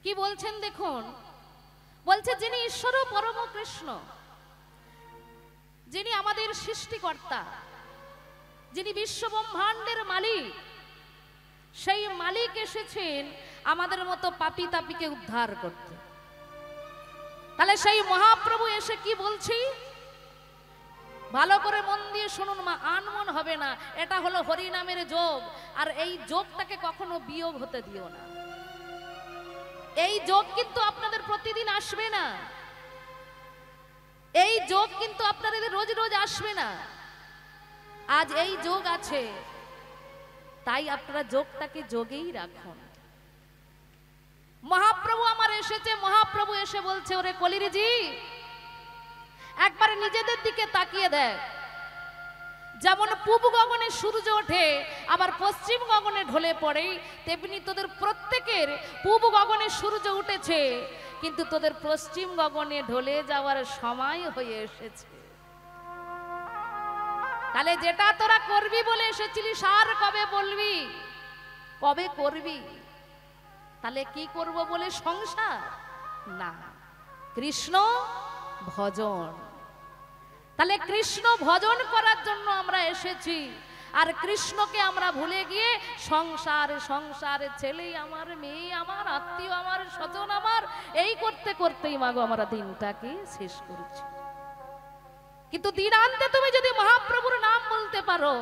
কি বলছেন দেখুন, বলছে যিনি ঈশ্বর পরম কৃষ্ণ, যিনি আমাদের সৃষ্টিকর্তা, যিনি বিশ্ব ব্রহ্মাণ্ডের মালিক, সেই মালিক এসেছেন আমাদের মতো পাপী তাপীকে উদ্ধার করতে। তাহলে সেই মহাপ্রভু এসে কি বলছি, ভালো করে মন দিয়ে শুনুন মা, আনমন হবে না। এটা হলো হরি নামের যোগ, আর এই যোগটাকে কখনো বিয়োগ হতে দিও না। এই যোগ কিন্তু আপনাদের প্রতিদিন আসবে না, এই যোগ কিন্তু আপনাদের রোজ রোজ আসবে না। আজ এই যোগ আছে, তাই আপনারা যোগটাকে যোগেই রাখুন। মহাপ্রভু আমার এসেছে, মহাপ্রভু এসে বলছে, ওরে কলিরিজি একবার নিজেদের দিকে তাকিয়ে দেখ। যেমন পূব গগনে সূর্য ওঠে আবার পশ্চিম গগনে ঢলে পড়ে, তেমনি তোদের প্রত্যেকের পূব গগনে সূর্য উঠেছে, কিন্তু তোদের পশ্চিম গগনে ঢলে যাওয়ার সময় হয়ে এসেছে। তাহলে যেটা তোরা করবি বলে এসেছিলিস, আর কবে বলবি, কবে করবি? তাহলে কি করব বলে সংসার না, কৃষ্ণ ভজন। তাহলে কৃষ্ণ ভজন করার জন্য আমরা এসেছি, আর কৃষ্ণকে আমরা ভুলে গিয়ে সংসার, সংসার, ছেলে আমার, মেয়ে আমার, আত্মীয় আমার, স্বজন আমার, এই করতে করতেই মাগো আমরা দিনটাকে শেষ করছি। কিন্তু দিনান্তে তুমি যদি মহাপ্রভুর নাম বলতে পারো,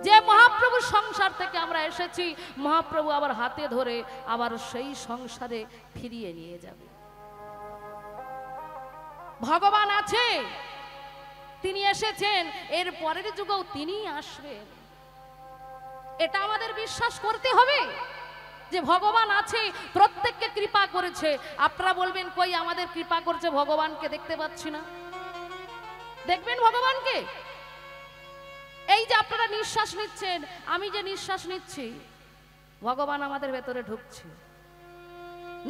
যে মহাপ্রভুর সংসার থেকে আমরা এসেছি, মহাপ্রভু আবার হাতে ধরে আবার সেই সংসারে ফিরিয়ে নিয়ে যাবে। ভগবান আছে, তিনি এসেছেন, এর পরের যুগেও তিনি আসবেন। এটা আমাদের বিশ্বাস করতে হবে যে ভগবান আছে, প্রত্যেককে কৃপা করেছে। আপনারা বলবেন কই আমাদের কৃপা করছে, ভগবানকে দেখতে পাচ্ছি না। দেখবেন ভগবানকে। এই যে আপনারা নিঃশ্বাস নিচ্ছেন, আমি যে নিঃশ্বাস নিচ্ছি, ভগবান আমাদের ভেতরে ঢুকছে।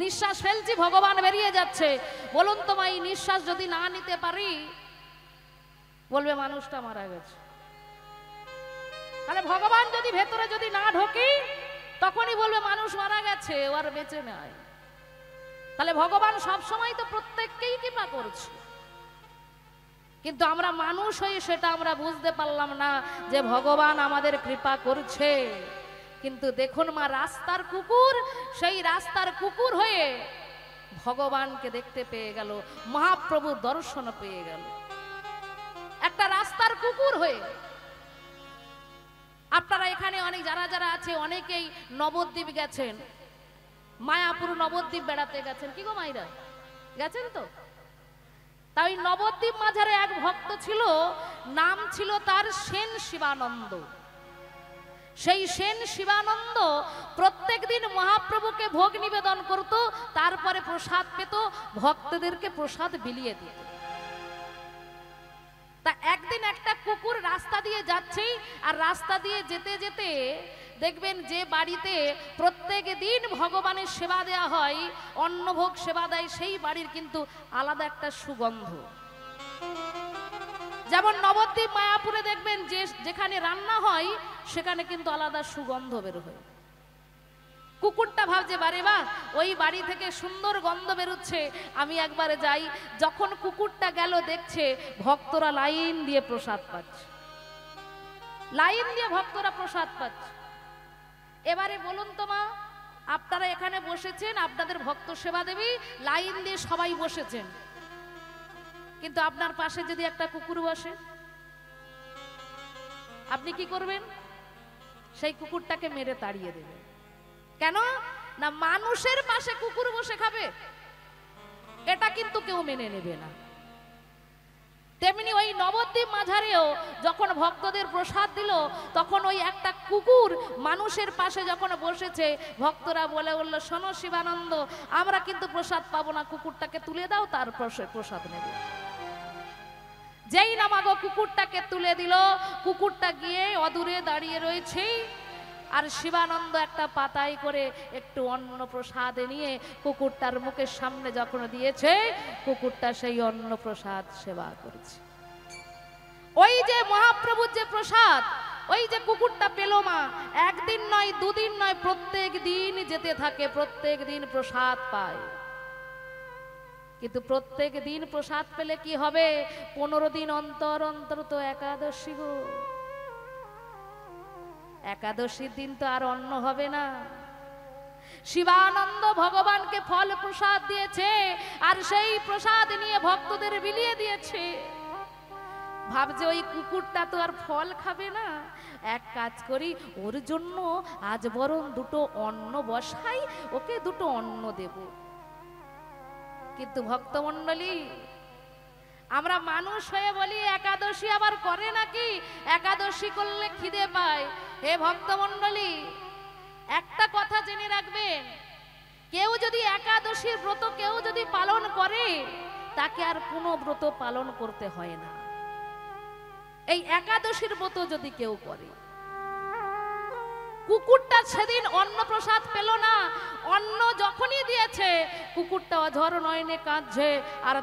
নিঃশ্বাস ফেলছি, ভগবান বেরিয়ে যাচ্ছে। বলুন তো মা, এই নিঃশ্বাস যদি না নিতে পারি, বলবে মানুষটা মারা গেছে। তাহলে ভগবান যদি ভেতরে যদি না ঢোকে, তখনই বলবে মানুষ মারা গেছে, ও আর বেঁচে নাই। তাহলে ভগবান সবসময় তো প্রত্যেককেই কৃপা করছে, কিন্তু আমরা মানুষ হয়ে সেটা আমরা বুঝতে পারলাম না যে ভগবান আমাদের কৃপা করছে। কিন্তু দেখুন মা, রাস্তার কুকুর, সেই রাস্তার কুকুর হয়ে ভগবানকে দেখতে পেয়ে গেল, মহাপ্রভু দর্শন পেয়ে গেল একটা রাস্তার কুকুর হয়ে। আপনারা এখানে অনেক যারা যারা আছে, অনেকেই নবদ্বীপ গেছেন, মায়াপুর নবদ্বীপ বেড়াতে গেছেন। কি গো মাইরা, গেছেন তো? তাই নবদ্বীপ মাঝারে এক ভক্ত ছিল, নাম ছিল তার সেন শিবানন্দ। সেই সেন শিবানন্দ প্রত্যেক দিন মহাপ্রভুকে ভোগ নিবেদন করত, তারপরে প্রসাদ পেত, ভক্তদেরকে প্রসাদ বিলিয়ে দিত। তা একদিন একটা কুকুর রাস্তা দিয়ে যাচ্ছে, আর রাস্তা দিয়ে যেতে যেতে দেখবেন যে বাড়িতে প্রত্যেক দিন ভগবানের সেবা দেয়া হয়, অন্নভোগ সেবা দেয়, সেই বাড়ির কিন্তু আলাদা একটা সুগন্ধ। যেমন নবদ্বীপ মায়াপুরে দেখবেন যে যেখানে রান্না হয়, সেখানে কিন্তু আলাদা সুগন্ধ বের হয়। কুকুরটা ভাবছে, বারে বা ওই বাড়ি থেকে সুন্দর গন্ধ বেরোচ্ছে, আমি একবারে যাই। যখন কুকুরটা গেল, দেখছে ভক্তরা লাইন দিয়ে প্রসাদ পাচ্ছে, লাইন দিয়ে ভক্তরা প্রসাদ পাচ্ছে। এবারে বলুন তো মা, আপনারা এখানে বসেছেন, আপনাদের ভক্ত সেবা দেবী, লাইন দিয়ে সবাই বসেছেন, কিন্তু আপনার পাশে যদি একটা কুকুর বসে, আপনি কি করবেন? সেই কুকুরটাকে মেরে তাড়িয়ে দেবেন। কেন না? মানুষের পাশে কুকুর বসে খাবে, এটা কিন্তু কেউ মেনে নেবে না। তেমনি ওই নবদ্বীপ মাঝারেও যখন ভক্তদের প্রসাদ দিল, তখন ওই একটা কুকুর মানুষের পাশে যখন বসেছে, ভক্তরা বলে বলল, শোনো শিবানন্দ, আমরা কিন্তু প্রসাদ পাবো না, কুকুরটাকে তুলে দাও, তারপর প্রসাদ নেবে। যেই না মাগো কুকুরটাকে তুলে দিল, কুকুরটা গিয়ে অদূরে দাঁড়িয়ে রয়েছে, আর শিবানন্দ একটা পাতায় করে একটু অন্ন প্রসাদ নিয়ে কুকুরটার মুখের সামনে যখন দিয়েছে, কুকুরটা সেই অন্ন প্রসাদ সেবা করেছে। ওই যে মহাপ্রভুর যে প্রসাদ, ওই যে কুকুরটা পেল মা, একদিন নয় দুদিন নয়, প্রত্যেক দিন যেতে থাকে, প্রত্যেক দিন প্রসাদ পায়। কিন্তু প্রত্যেক দিন প্রসাদ পেলে কি হবে? 15 দিন অন্তর অন্তর তো একাদশী গো, একাদশীর দিন তো আর অন্ন হবে না। শিবানন্দ ভগবানকে ফল প্রসাদ দিয়েছে, আর সেই প্রসাদ নিয়ে ভক্তদের বিলিয়ে দিয়েছে। ভাবছে ওই কুকুরটা তো আর ফল খাবে না, এক কাজ করি, ওর জন্য আজ বরং দুটো অন্ন বসাই, ওকে দুটো অন্ন দেব। কিন্তু ভক্তমণ্ডলী, আমরা মানুষ হয়ে বলি একাদশী আবার করে নাকি? একাদশী করলে খিদে পায়। হে ভক্তমণ্ডলী, একটা কথা জেনে রাখবেন, কেউ যদি একাদশীর ব্রত কেউ যদি পালন করে, তাকে আর কোনো ব্রত পালন করতে হয় না। এই একাদশীর ব্রত যদি কেউ করে, কুকুরটা সেদিন অন্ন প্রসাদ পেল না, অন্ন যখনই দিয়েছে কুকুরটা অঝর নয়নে কাঁদছে, আর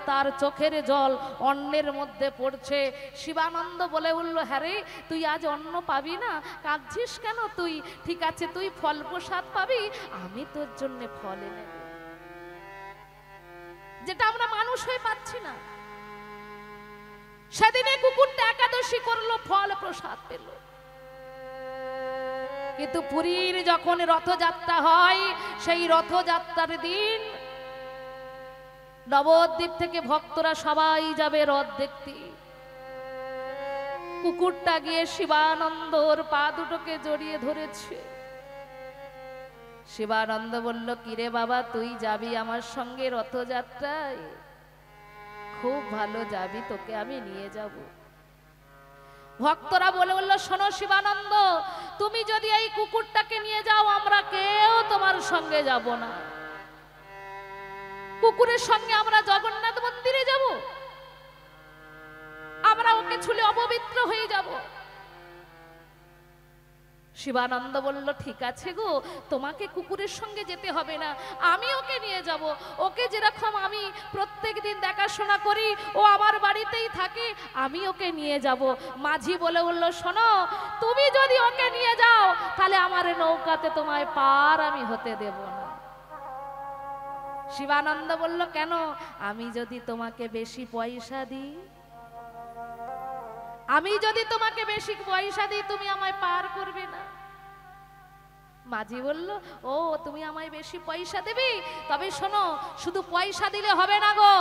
তার চোখের জল অন্নের মধ্যে পড়ছে। শিবানন্দ বলে উঠল, হ্যাঁ রে, তুই আজ অন্ন পাবি না, কাঁদছিস কেন তুই? ঠিক আছে, তুই ফল প্রসাদ পাবি, আমি তোর জন্য ফল এনে দেব, যেটা আমরা মানুষ হয়ে পাচ্ছি না। সেদিনে কুকুরটা একাদশী করলো, ফল প্রসাদ পেল। কিন্তু পুরীর যখন রথযাত্রা হয়, সেই রথযাত্রার দিন নবদ্বীপ থেকে ভক্তরা সবাই যাবে রথ দেখতে। কুকুরটা গিয়ে শিবানন্দর পা দুটোকে জড়িয়ে ধরেছে। শিবানন্দ বলল, কিরে বাবা, তুই যাবি আমার সঙ্গে রথযাত্রায়? খুব ভালো, যাবি, তোকে আমি নিয়ে যাব। ভক্তরা বলে বলল, শোনো শিবানন্দ, তুমি যদি এই কুকুরটাকে নিয়ে যাও, আমরা কেউ তোমার সঙ্গে যাব না। কুকুরের সঙ্গে আমরা জগন্নাথ মন্দিরে যাব? আমরা ওকে ছুলে অপবিত্র হয়ে যাব। শিবানন্দ বলল, ঠিক আছে গো, তোমাকে কুকুরের সঙ্গে যেতে হবে না, আমি ওকে নিয়ে যাব। ওকে যেরকম আমি প্রত্যেক দিন দেখাশোনা করি, ও আমার বাড়িতেই থাকে, আমি ওকে নিয়ে যাব। মাঝি বলে বলল, শোনো, তুমি যদি ওকে নিয়ে যাও, তাহলে আমার নৌকাতে তোমায় পার আমি হতে দেব না। শিবানন্দ বলল, কেন? আমি যদি তোমাকে বেশি পয়সা দিই, আমি যদি তোমাকে বেশি পয়সা দিই, তুমি আমায় পার করবে না। মাঝি বলল, ও, তুমি আমায় বেশি পয়সা দেবে? তবে শোনো, শুধু পয়সা দিলে হবে না গো,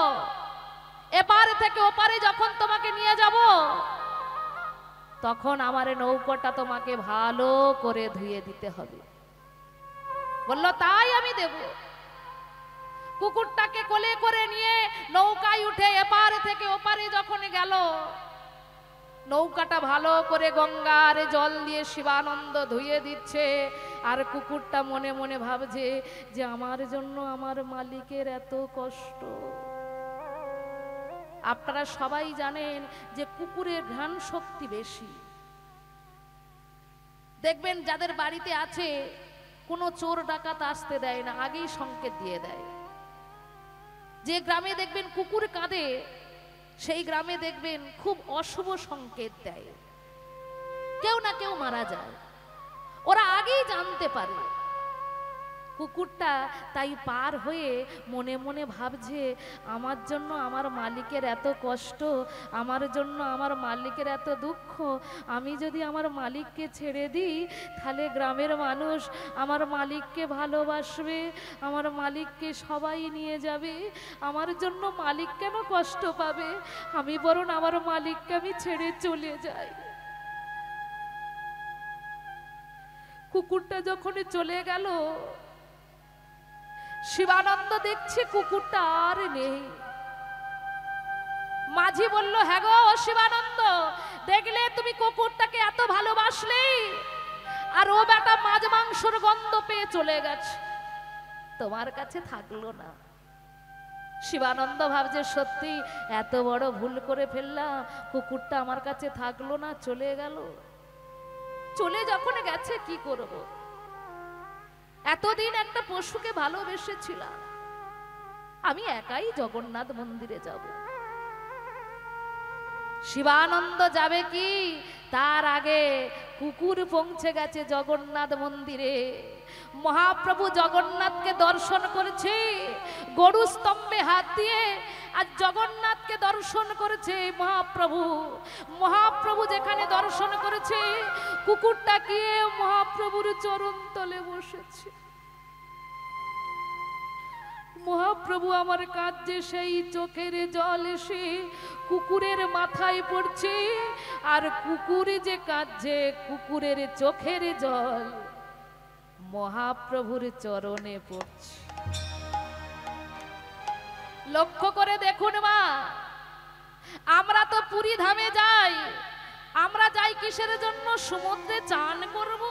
এপার থেকে ওপারে যখন তোমাকে নিয়ে যাব, তখন আমার নৌকাটা তোমাকে ভালো করে ধুয়ে দিতে হবে। বলল, তাই আমি দেব। কুকুরটাকে কোলে করে নিয়ে নৌকায় উঠে এপার থেকে ওপারে যখন গেল, নৌকাটা ভালো করে গঙ্গার জল দিয়ে শিবানন্দ ধুয়ে দিচ্ছে, আর কুকুরটা মনে মনে ভাবছে যে আমার জন্য আমার মালিকের এত কষ্ট। আপনারা সবাই জানেন যে কুকুরের ঘ্রাণ শক্তি বেশি। দেখবেন যাদের বাড়িতে আছে, কোনো চোর ডাকাত আসতে দেয় না, আগেই সংকেত দিয়ে দেয়। যে গ্রামে দেখবেন কুকুর কাঁদে, সেই গ্রামে দেখবেন খুব অশুভ সংকেত দেয়, কেউ না কেউ মারা যায়। ওরা আগেই জানতে পারে। কুকুরটা তাই পার হয়ে মনে মনে ভাবছে, আমার জন্য আমার মালিকের এত কষ্ট, আমার জন্য আমার মালিকের এত দুঃখ, আমি যদি আমার মালিককে ছেড়ে দিই, তাহলে গ্রামের মানুষ আমার মালিককে ভালোবাসবে, আমার মালিককে সবাই নিয়ে যাবে, আমার জন্য মালিক কেন কষ্ট পাবে, আমি বরং আমার মালিককে আমি ছেড়ে চলে যাই। কুকুরটা যখন চলে গেল, শিবানন্দ দেখছে কুকুরটা আর নেই। মাঝি বলল, হ্যাঁ গো শিবানন্দ, দেখলে তুমি কুকুরটাকে এত ভালোবাসলে, আর ও বেটা মাছ মাংসর গন্ধ পেয়ে চলে গেছে, তোমার কাছে থাকলো না। শিবানন্দ ভাবছে, সত্যি এত বড় ভুল করে ফেললাম, কুকুরটা আমার কাছে থাকলো না, চলে গেল। চলে যখন গেছে কি করব? এতদিন একটা পশুকে ভালোবেসেছিলাম, আমি একাই জগন্নাথ মন্দিরে যাব। শিবানন্দ যাবে কি তার আগে কুকুর পৌঁছে গেছে জগন্নাথ মন্দিরে। মহাপ্রভু জগন্নাথকে দর্শন করেছে গরু স্তম্ভে হাত দিয়ে, আর জগন্নাথকে দর্শন করেছে মহাপ্রভু। মহাপ্রভু যেখানে দর্শন করেছে কুকুরটা গিয়ে মহাপ্রভুর চরণ তলে বসেছে। মহাপ্রভু আমার কাঁদছে, সেই চোখের জল এসে কুকুরের মাথায় পড়ছে, আর কুকুরে যে কাঁদছে কুকুরের চোখের জল মহাপ্রভুর চরণে পড়ছে। লক্ষ্য করে দেখুন মা, আমরা তো পুরী ধামে যাই, আমরা যাই কিসের জন্য? সমুদ্রে চান করব,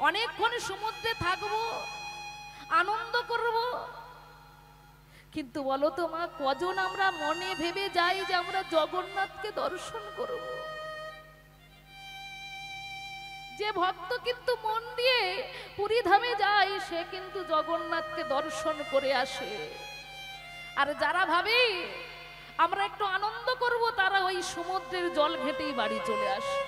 অনেকক্ষণ সমুদ্রে থাকবো, আনন্দ করব। কিন্তু বলো তো মা, কজন আমরা মনে ভেবে যাই যে আমরা জগন্নাথকে দর্শন করব? যে ভক্ত কিন্তু মন দিয়ে পুরী ধামে যায় সে কিন্তু জগন্নাথকে দর্শন করে আসে। আর যারা ভাবে আমরা একটু আনন্দ করব তারা ওই সমুদ্রের জল ঘেঁটেই বাড়ি চলে আসে।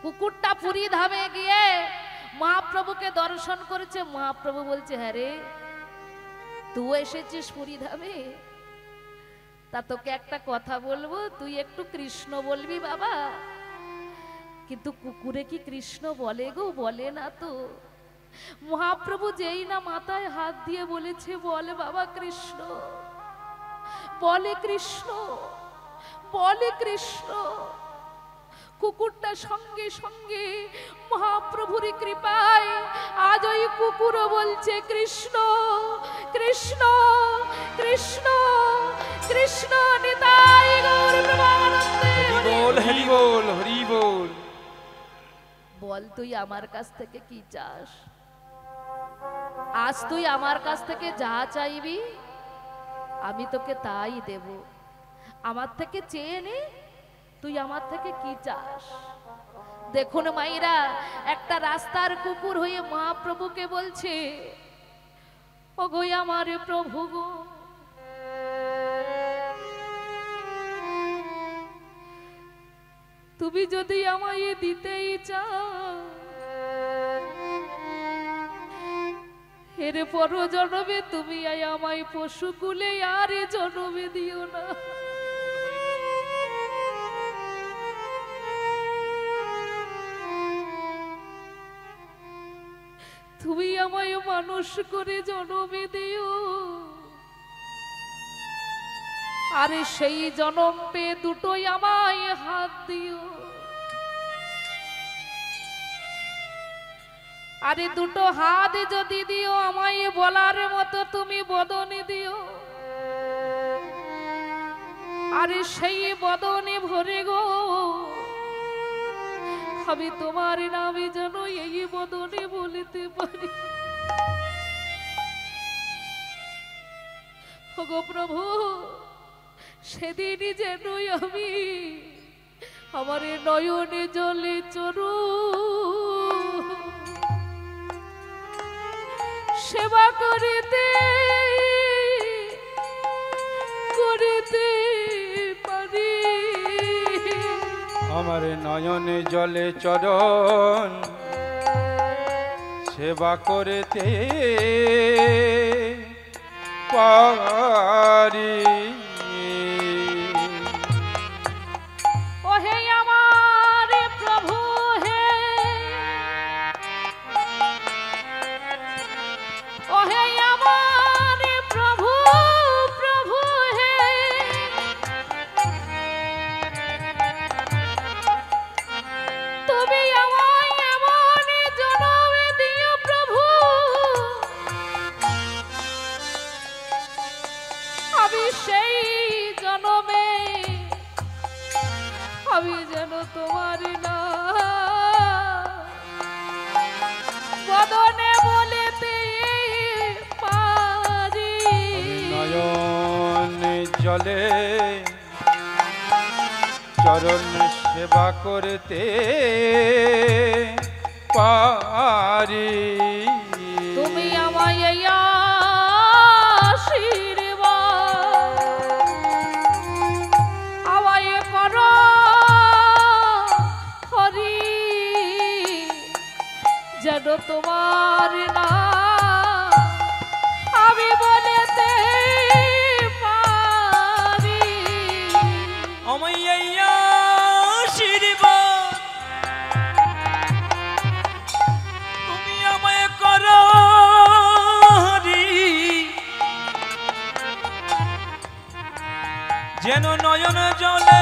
কুকুরটা পুরী ধামে গিয়ে মহাপ্রভুকে দর্শন করেছে। মহাপ্রভু বলছে, হ্যাঁ রে, তুই এসেছিস পুরী ধামে, তা তোকে একটা কথা বলবো, তুই একটু কৃষ্ণ বলবি বাবা। কিন্তু কুকুরে কি কৃষ্ণ বলে গো? বলে না তো। মহাপ্রভু যেই না মাথায় হাত দিয়ে বলেছে, বলে বাবা কৃষ্ণ, বলে কৃষ্ণ, বলে কৃষ্ণ। কুকুরটা সঙ্গে সঙ্গে মহাপ্রভুর কৃপায় আজ ওই কুকুরও বলছে কৃষ্ণ কৃষ্ণ কৃষ্ণ কৃষ্ণ নিতাই গৌর প্রেমানন্দে। হরি বল, হরি বল, হরি বল। বল, তুই আমার কাছ থেকে কি চাস? আজ তুই আমার কাছ থেকে যা চাইবি আমি তোকে তাই দেব। আমার থেকে চেয়ে নে, তুই আমার থেকে কি চাস? দেখুন মাইরা, একটা রাস্তার কুকুর হয়ে মহাপ্রভুকে বলছে, ও গো আমার প্রভু গো, তুমি যদি আমায় দিতেই চাও, এর পর জন্মে তুমি আমায় পশুকুলে আর জন্মে দিও না। তুমি আমায় মানুষ করে জন্মে দিও, আরে সেই জন্ম পেয়ে দুটোই আমায় হাত দিও। আরে দুটো হাত যদি দিও, আমায় বলার মতো তুমি বদনে দিও। আরে সেই বদনে ভরে গো আমি তোমার নামে যেন এই বদনে বলিতে পারি। গো প্রভু, সেদিনই যেন আমি আমার নয়নে জলে চরু সেবা করিতে করিতে পারি। আমার নয়নে জলে চরণ সেবা করিতে পারি। ওহে আমার প্রভু হে, ওহে আমার প্রভু প্রভু হে, তুমি আমায় এমন জনম দিও প্রভু, আমি সেই জনমে আমি যেন তোমার না বদনে বলিতে পারি। নয়নে জলে চরণ সেবা করতে পারি। তুমি আমায় আশীর্বাদ তোমার না আমি বলেতে পারি। আমায় এই আশীর্বাদ তুমি আমায় করো যেন নয়ন জলে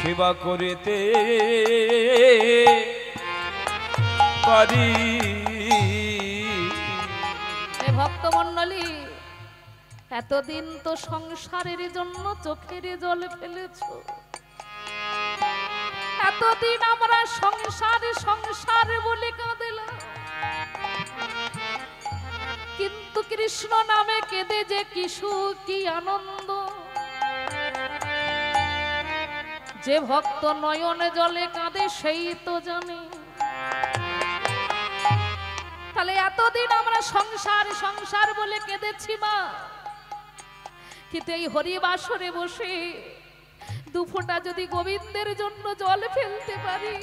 সেবা করিতে পারি। হে ভক্তমণ্ডলী, এতদিন তো সংসারের জন্য চোখের জল ফেলেছ, এতদিন আমরা সংসার সংসার বলে কাঁদলাম, কিন্তু কৃষ্ণ নামে কেঁদে যে কিশু কি আনন্দ। যে ভক্ত নয়নে জলে কাঁদে সেই তো জানে। তাহলে এতদিন আমরা সংসার সংসার বলে কেঁদেছি মা, কিন্তু এই হরিবাসরে বসে দুফোঁটা যদি গোবিন্দের জন্য জল ফেলতে পারি,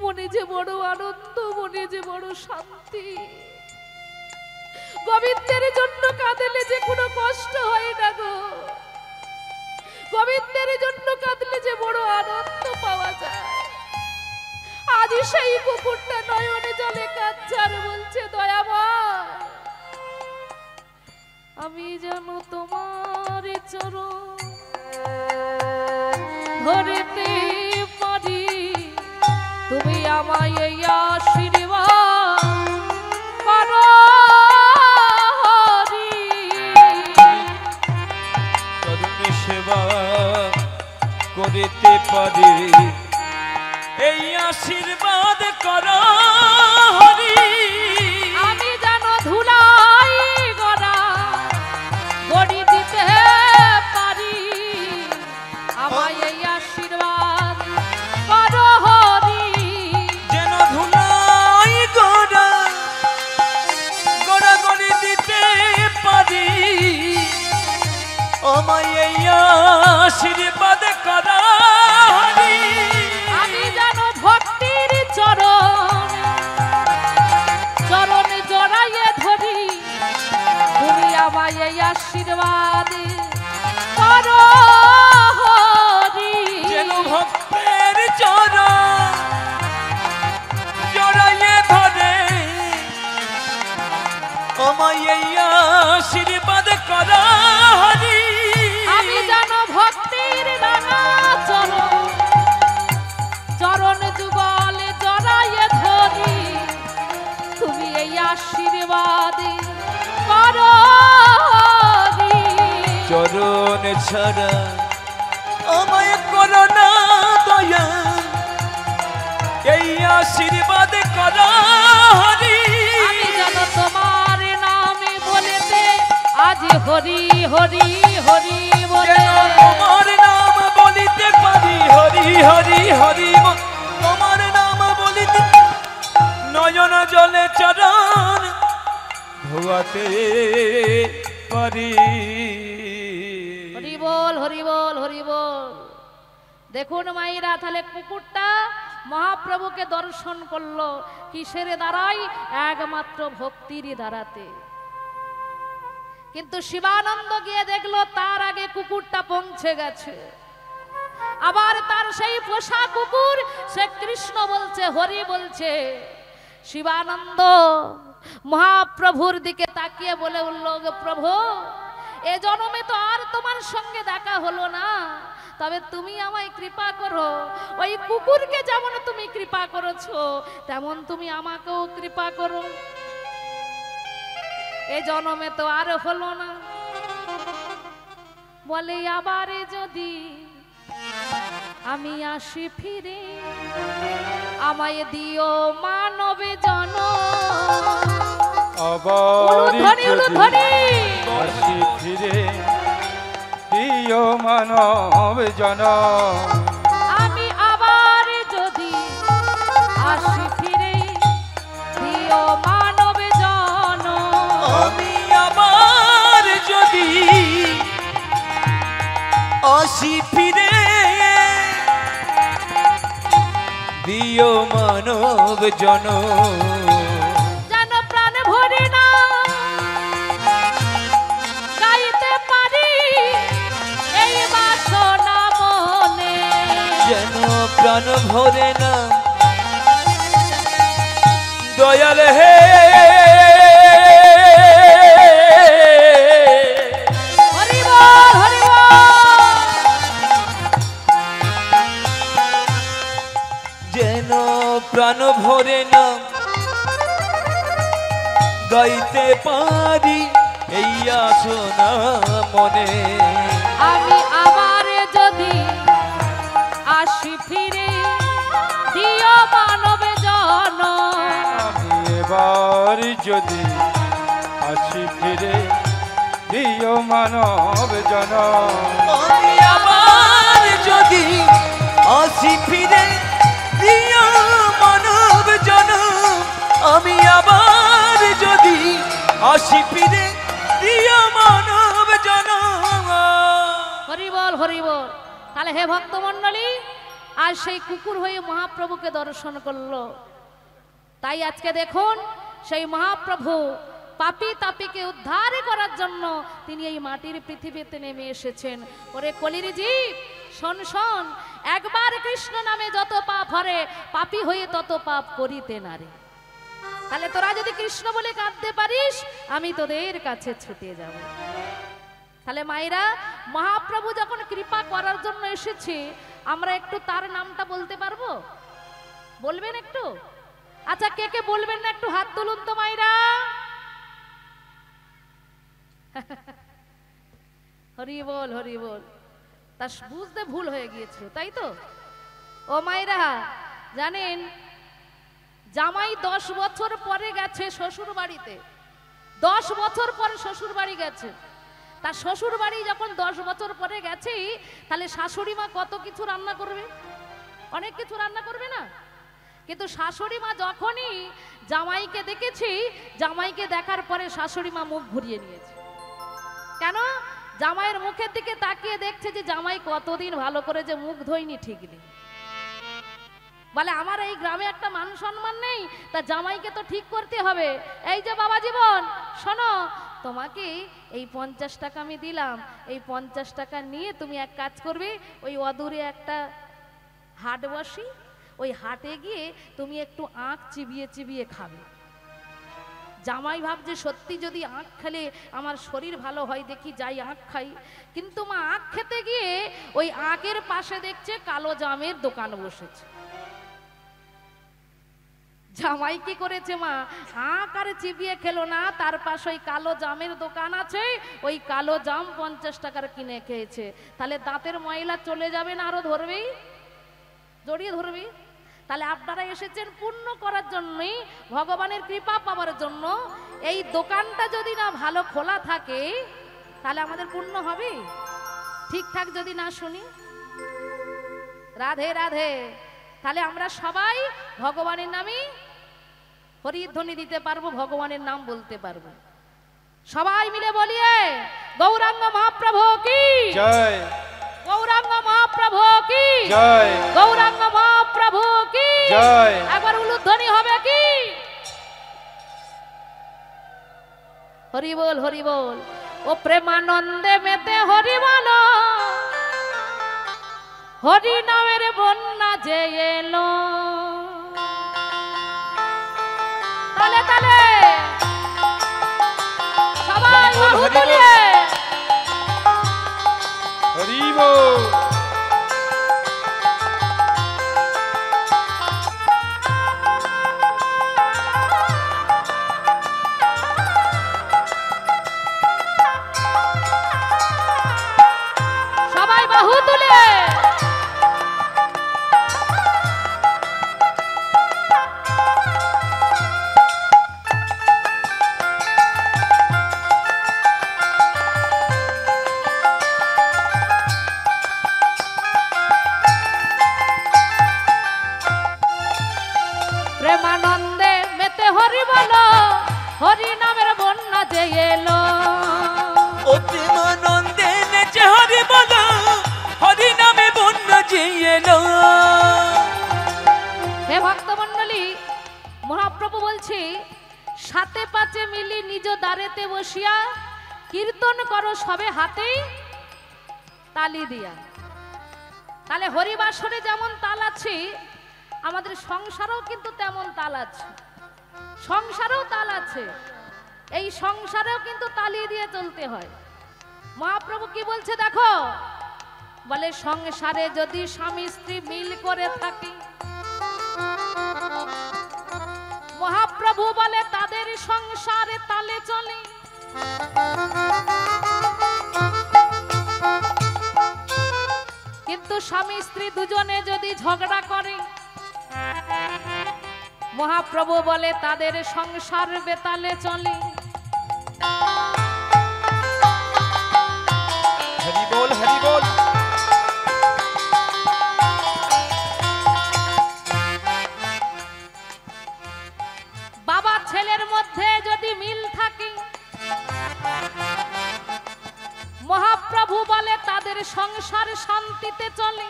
মনে যে বড় আনন্দ, মনে যে বড় শান্তি। গোবিন্দের জন্য কাঁদলে যে কোনো কষ্ট হয় না গো, গোবিন্দের জন্য কাঁদলে যে বড় আনন্দ পাওয়া যায়। আজ সেই কুকুরটা নয়নে জলে কাঁদছে আর বলছে দয়াময় আমি যেন তোমার চরণ ধরতে পারি, তুমি আমায় এই আশীর্বাদ করো হরি। চরণে সেবা করিতে পারি, এই আশীর্বাদ করো হরি। আমি যেন ধুলাই গড়া গড়ি দিতে পারি, আমায় এই আশীর্বাদ করো হরি। যেন ধুলাই গড়া গড়া গড়ি দিতে পারি, আমায় এই আশীর্বাদ করো হরি। আমি যেন ভক্তির চরণ চরণ জড়াইয়ে ধরি, তুমি আমায় এই আশীর্বাদ করো হরি। যেন ভক্তের চরণ জড়াইয়ে ধরে, আমায় এই আশীর্বাদ করো হরি। আমি যেন ভক্তির রাঙা চরণ চরণ যুগল জড়াইয়ে ধরি, তুমি এই আশীর্বাদ করো হরি। চরণ ছাড়া আমায় করো না দয়া, এই আশীর্বাদ করো হরি। আমি যেন তোমার নামে বলেতে আজ হরি হরি হরি বলে, যেন তোমার নাম বলিতে পারি, হরি হরি হরি তোমার নাম বলিতে নয়ন জলে চরণ ধোয়াতে পারি। হরি বল হরি বল হরি বল। দেখুন মাইরা, তাহলে কুকুরটা মহাপ্রভুকে দর্শন করলো কিসের দ্বারাই? একমাত্র ভক্তির দ্বারাতে। কিন্তু শিবানন্দ গিয়ে দেখলো তার আগে কুকুরটা পৌঁছে গেছে। আবার তার সেই পোষা কুকুর সে কৃষ্ণ বলছে, হরি বলছে। শিবানন্দ মহাপ্রভুর দিকে তাকিয়ে বলে উঠল, প্রভু এ জন্মে তো আর তোমার সঙ্গে দেখা হলো না, তবে তুমি আমায় কৃপা করো। ওই কুকুরকে যেমন তুমি কৃপা করেছো, তেমন তুমি আমাকেও কৃপা করো। এ জন্মে তো আর হলো না, বলে আবারে যদি আমি আসি ফিরে, আমায় দিও মানবে জন। আবার উলুধ্বনি, উলুধ্বনি। আসি ফিরে দিও মানব জন। আমি আবার যদি আসি ফিরে দিও মানবে জন। আমি আবার যদি আসি ফিরে দিও মানব জনম। যেন প্রাণ ভরে না গাইতে পারি এই বাসনা মনে, যেন প্রাণ ভরে না দয়াল হে হরি বল হরি বল। যেন প্রাণ ভরে না গাইতে পারি এই আসনা মনে। আমি আবার যদি আসি ফিরে দিও মানব জন, আমি এবার যদি আসি ফিরে দিও মানব জনম। আমি আবার যদি আসি ফিরে দিও মানব জনম। আমি আবার যদি আসি ফিরে দিও মানব জনম। হরি বল হরি বল। তাহলে হে ভক্তমণ্ডলী, আজ সেই কুকুর হয়ে মহাপ্রভুকে দর্শন করলো। তাই আজকে দেখুন সেই মহাপ্রভু পাপী তাপীকে উদ্ধার করার জন্য তিনি এই মাটির পৃথিবীতে নেমে এসেছেন। ওরে কলির জীব শোন শোন, একবার কৃষ্ণ নামে যত পাপ হরে পাপী হয়ে তত পাপ করিতে নারে। তাহলে তোরা যদি কৃষ্ণ বলে কাঁদতে পারিস, আমি তোদের কাছে ছুটে যাব। তাহলে মায়েরা, মহাপ্রভু যখন কৃপা করার জন্য এসেছে, আমরা একটু তার নামটা বলতে পারবো? বলবেন একটু? আচ্ছা, কে কে বলবেন না একটু হাত তুলুন তো মায়েরা। হরি বল হরি বল। তা বুঝতে ভুল হয়ে গিয়েছিল, তাই তো? ও মায়েরা জানেন, জামাই 10 বছর পরে গেছে শ্বশুর বাড়িতে। 10 বছর পরে শ্বশুর বাড়ি গেছে। তার শ্বশুর বাড়ি যখন 10 বছর পরে গেছে, তাহলে শাশুড়ি মা কত কিছু রান্না করবে, অনেক কিছু রান্না করবে না? কিন্তু শাশুড়ি মা যখনই জামাইকে দেখেছি, জামাইকে দেখার পরে শাশুড়ি মা মুখ ঘুরিয়ে নিয়েছে। কেন? জামাইয়ের মুখের দিকে তাকিয়ে দেখছে যে জামাই কতদিন ভালো করে যে মুখ ধোয়নি ঠিক নেই। বলে আমার এই গ্রামে একটা মান সম্মান নেই, তা জামাইকে তো ঠিক করতে হবে। এই যে বাবা জীবন শোনো, তোমাকে এই 50 টাকা আমি দিলাম, এই 50 টাকা নিয়ে তুমি এক কাজ করবে, ওই অদূরে একটা হাট বসি, ওই হাটে গিয়ে তুমি একটু আখ চিবিয়ে চিবিয়ে খাবে। জামাই ভাবছে সত্যি যদি আখ খেলে আমার শরীর ভালো হয়, দেখি যাই আখ খাই। কিন্তু মা আখ খেতে গিয়ে ওই আখের পাশে দেখছে কালো জামের দোকান বসেছে। জামাই কি করেছে মা, আখ আর চিবিয়ে খেলো না, তার পাশে ওই কালো জামের দোকান আছে, ওই কালো জাম 50 টাকার কিনে খেয়েছে। তাহলে দাঁতের ময়লা চলে যাবে না, আরো ধরবেই, জড়িয়ে ধরবি। তাহলে আপনারা এসেছেন পুণ্য করার জন্যই, ভগবানের কৃপা পাওয়ার জন্য। এই দোকানটা যদি না ভালো খোলা থাকে, তাহলে আমাদের পুণ্য হবে? ঠিকঠাক যদি না শুনি, রাধে রাধে। তাহলে আমরা সবাই ভগবানের নামে হরিধ্বনি দিতে পারবো, ভগবানের নাম বলতে পারবো। সবাই মিলে বলিয়ে গৌরাঙ্গ মহাপ্রভু কি জয়, গৌরাঙ্গ মহাপ্রভু কি জয়, গৌরাঙ্গ মহাপ্রভু কি জয়। একবার উলুধ্বনি হবে কি? হরি বল হরি বল। ও প্রেমানন্দে মেতে হরি বল, হরি নামের বন্যা যে এলো। তালে তালে সবাই বাহু তুলে হরি বল। সবাই বাহু তুলে মিলি নিজ দ্বারেতে বসিয়া কীর্তন করো সবে হাতেই তালি দিয়া। তাহলে হরিবাসরে যেমন তাল আছে, আমাদের সংসারেও কিন্তু তেমন তাল আছে। সংসারেও তাল আছে, এই সংসারেও কিন্তু তালি দিয়ে চলতে হয়। মহাপ্রভু কি বলছে দেখো, বলে সংসারে যদি স্বামী স্ত্রী মিল করে থাকি, মহাপ্রভু বলে তাদের সংসারে তালে চলে। কিন্তু স্বামী স্ত্রী দুজনে যদি ঝগড়া করে, মহাপ্রভু বলে তাদের সংসার বেতালে চলে। হরি বল, হরি বল। বাবা ছেলের মধ্যে যদি মিল থাকে, মহাপ্রভু বলে তাদের সংসার শান্তিতে চলে।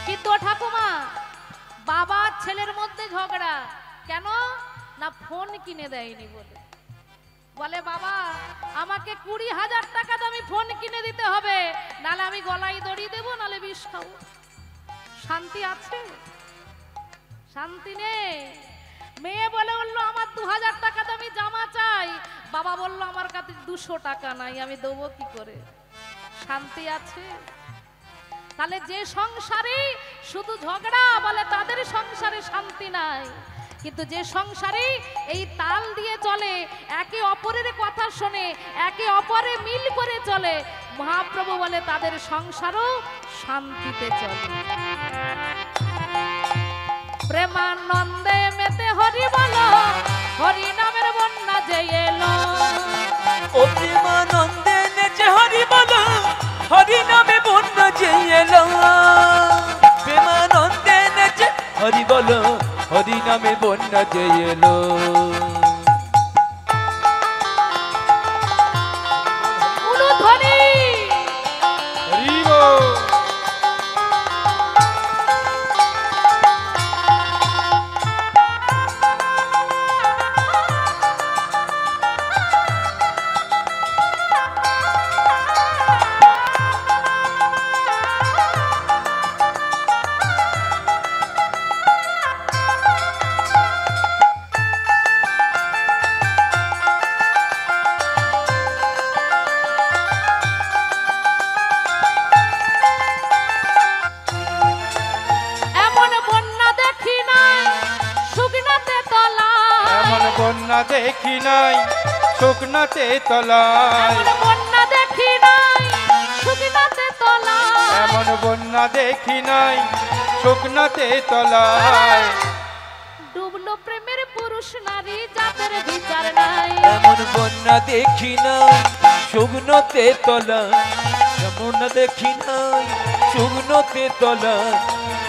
কিন্তু ঠাকুমা, বাবা ছেলের মধ্যে ঝগড়া কেন? না ফোন কিনে দেয়নি বলে। বলে বাবা আমাকে 20,000 টাকা দামি ফোন কিনে দিতে হবে, নালে আমি গলায় দড়ি দেবো, নালে বিষ খাবো। শান্তি আছে? শান্তি নেই। মেয়ে বলে বললো আমার 2,000 টাকা দামি জামা চাই, বাবা বললো আমার কাছে 200 টাকা নাই, আমি দেবো কি করে? শান্তি আছে? তাহলে যে সংসারে শুধু ঝগড়া, বলে তাদের সংসারে শান্তি নাই। কিন্তু যে সংসারে এই তাল দিয়ে চলে, একে অপরের কথা শোনে, একে অপরে মিল করে চলে, মহাপ্রভু বলে তাদের সংসারও শান্তিতে চলে। প্রেমানন্দে মেতে হরি বলো, হরি নামের বন্যা যে এলো। ও প্রেমানন্দে নেচে হরি বলো, হরি নামে বন্যা যে এলো। প্রেমানন্দে নেচে হরি বলো, হরি নামে বন্যা যে এলো। উলুধ্বনি। হরি বল। বন্যা দেখি নাই শুকনাতে তলায়, এমন বন্যা দেখি নাই শুকনাতে তলায়, এমন বন্যা দেখি নাই শুকনাতে তলায়। ডুবলো প্রেমের পুরুষ নারী জাতের বিচার নাই। এমন বন্যা দেখি নাই শুকনোতে তলায়, এমন দেখি নাই শুকনোতে তলায়।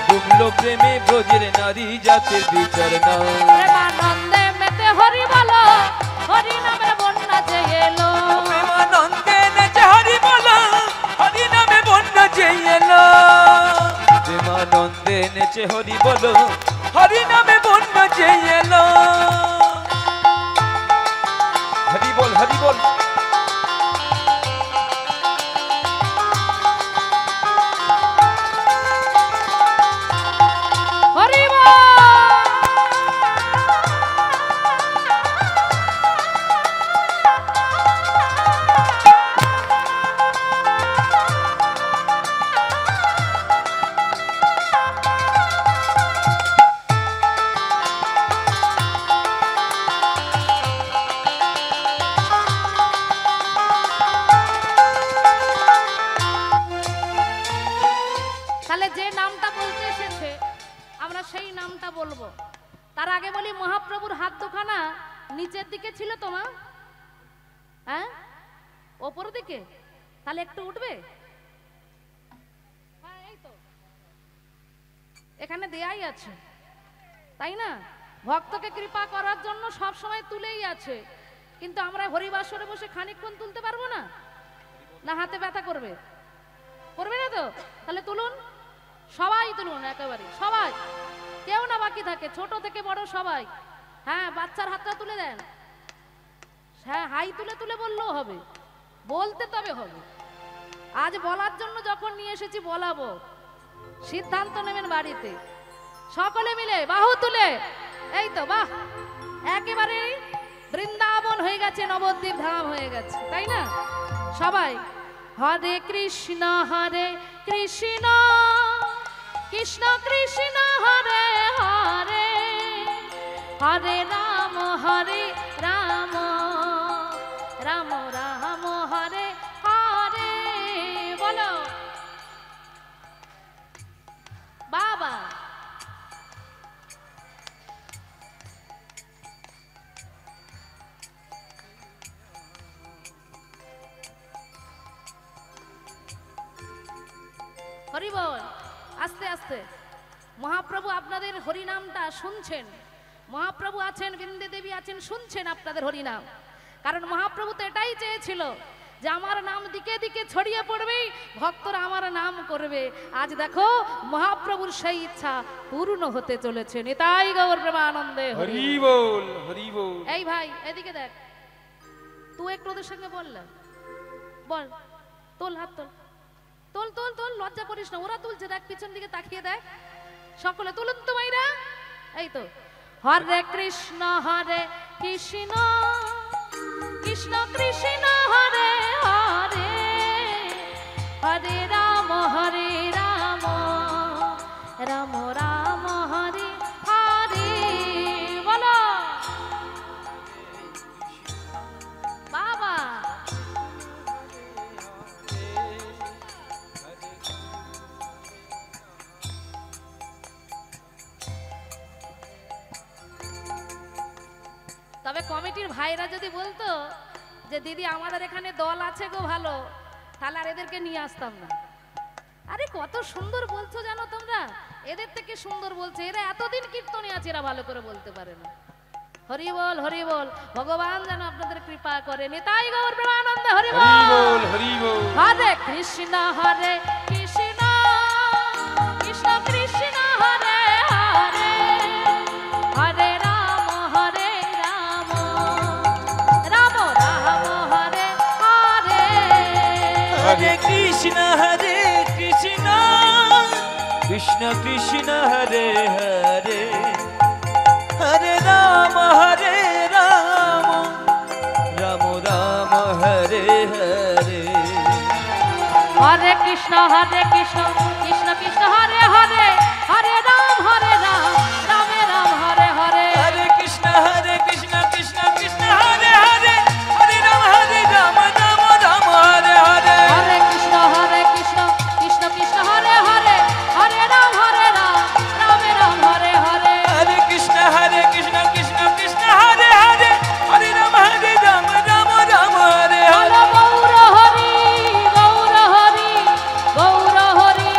ডুবলো প্রেমে ব্রজের নারী জাতের বিচার নাই। প্রেমানন্দে মেতে হরি বলো, হরি নামের বন্যা যে এলো। প্রেমানন্দে নেচে হরি বলো, হরি নামে বন্যা যে এলো। প্রেমানন্দে নেচে হরি বলো, হরি নামে বন্যা যে এলো। হরি বল, হরি বল। হরি বল। তাহলে যে নামটা বলতে এসেছে আমরা সেই নামটা বলবো। তার আগে বলি মহাপ্রভুর হাত দুখানা নিচের দিকে ছিল তো মা? হ্যাঁ, ওপর দিকে? তাহলে একটু উঠবে? হ্যাঁ, এই তো এখানে দেয়াই আছে, তাই না? ভক্তকে কৃপা করার জন্য সব সময় তুলেই আছে। কিন্তু আমরা হরিবাসরে বসে খানিকক্ষণ তুলতে পারবো না? না হাতে ব্যথা করবে? করবে না তো? তাহলে তুলুন, সবাই তুলুন, একেবারে সবাই। কেউ না বাকি থাকে, ছোট থেকে বড় সবাই। হ্যাঁ, বাচ্চার হাতটা তুলে দেন। হ্যাঁ, হাই তুলে তুলে বললেও হবে, বলতে তবে হবে। আজ বলার জন্য যখন নিয়ে এসেছি বলাবো, সিদ্ধান্ত নেবেন বাড়িতে সকলে মিলে বাহু তুলে। এই তো বাহ, একেবারে বৃন্দাবন হয়ে গেছে, নবদ্বীপ ধাম হয়ে গেছে, তাই না? সবাই হরে কৃষ্ণ কৃষ্ণ কৃষ্ণ কৃষ্ণ হরে হরে, হরে রাম রাম রাম হরে হরে। বলো বাবা। হরি বল। আস্তে আস্তে মহাপ্রভু আপনাদের হরিনামটা শুনছেন। মহাপ্রভু আছেন, বৃন্দে দেবী আছেন, শুনছেন আপনাদের হরিনাম। কারণ মহাপ্রভু তো এটাই চেয়েছিল যে আমার নাম দিকে দিকে ছড়িয়ে পড়বে, ভক্তরা আমার নাম করবে। আজ দেখো মহাপ্রভুর সেই ইচ্ছা পূর্ণ হতে চলেছে। নিতাই গৌর প্রেমানন্দে হরি বল, হরি বল। এই ভাই এদিকে দেখ, তুই একটু ওদের সঙ্গে বললাম, বল, তোল হাত তোল, তোল তোল তোল, লজ্জা করিস না, ওরা তুলছে, দেখ পিছন দিকে তাকিয়ে দেখ, সকলে তুলুন তো ভাইরা। এই তো হরে কৃষ্ণ কৃষ্ণ কৃষ্ণ কৃষ্ণ হরে হরে, হরে রাম রাম রাম হরে হরে। বলো বাবা। তবে কমিটির ভাইরা যদি বলতো যে দিদি আমাদের এখানে দল আছে গো ভালো, তাহলে আর এদেরকে নিয়ে আসতাম না। আরে কত সুন্দর বলছো জানো তোমরা, এদের থেকে সুন্দর বলছে এরা। এতদিন কীর্তনে আছে, এরা ভালো করে বলতে পারে না। হরি বল, হরি বল। ভগবান যেন আপনাদের কৃপা করে। নিতাই গৌর প্রেমানন্দে হরি বল, হরি বল। হরে কৃষ্ণ কৃষ্ণ কৃষ্ণ কৃষ্ণ হরে হরে, হরে রাম রাম রাম হরে হরে। হরে কৃষ্ণ কৃষ্ণ কৃষ্ণ কৃষ্ণ হরে হরে, হরে রাম রাম রাম হরে হরে। হরে কৃষ্ণ কৃষ্ণ কৃষ্ণ হরে হরে, হরে রাম রাম রাম হরে হরে। হরে কৃষ্ণ কৃষ্ণ কৃষ্ণ হরে হরে, হরে রাম রাম রাম হরে হরে। হরে কৃষ্ণ কৃষ্ণ কৃষ্ণ হরে হরে, হরে রাম রাম রাম হরে হরে। হরে কৃষ্ণ কৃষ্ণ কৃষ্ণ হরে হরে, হরে রাম রাম রাম হরে হরে। গৌর হরি গৌর হরি গৌর হরি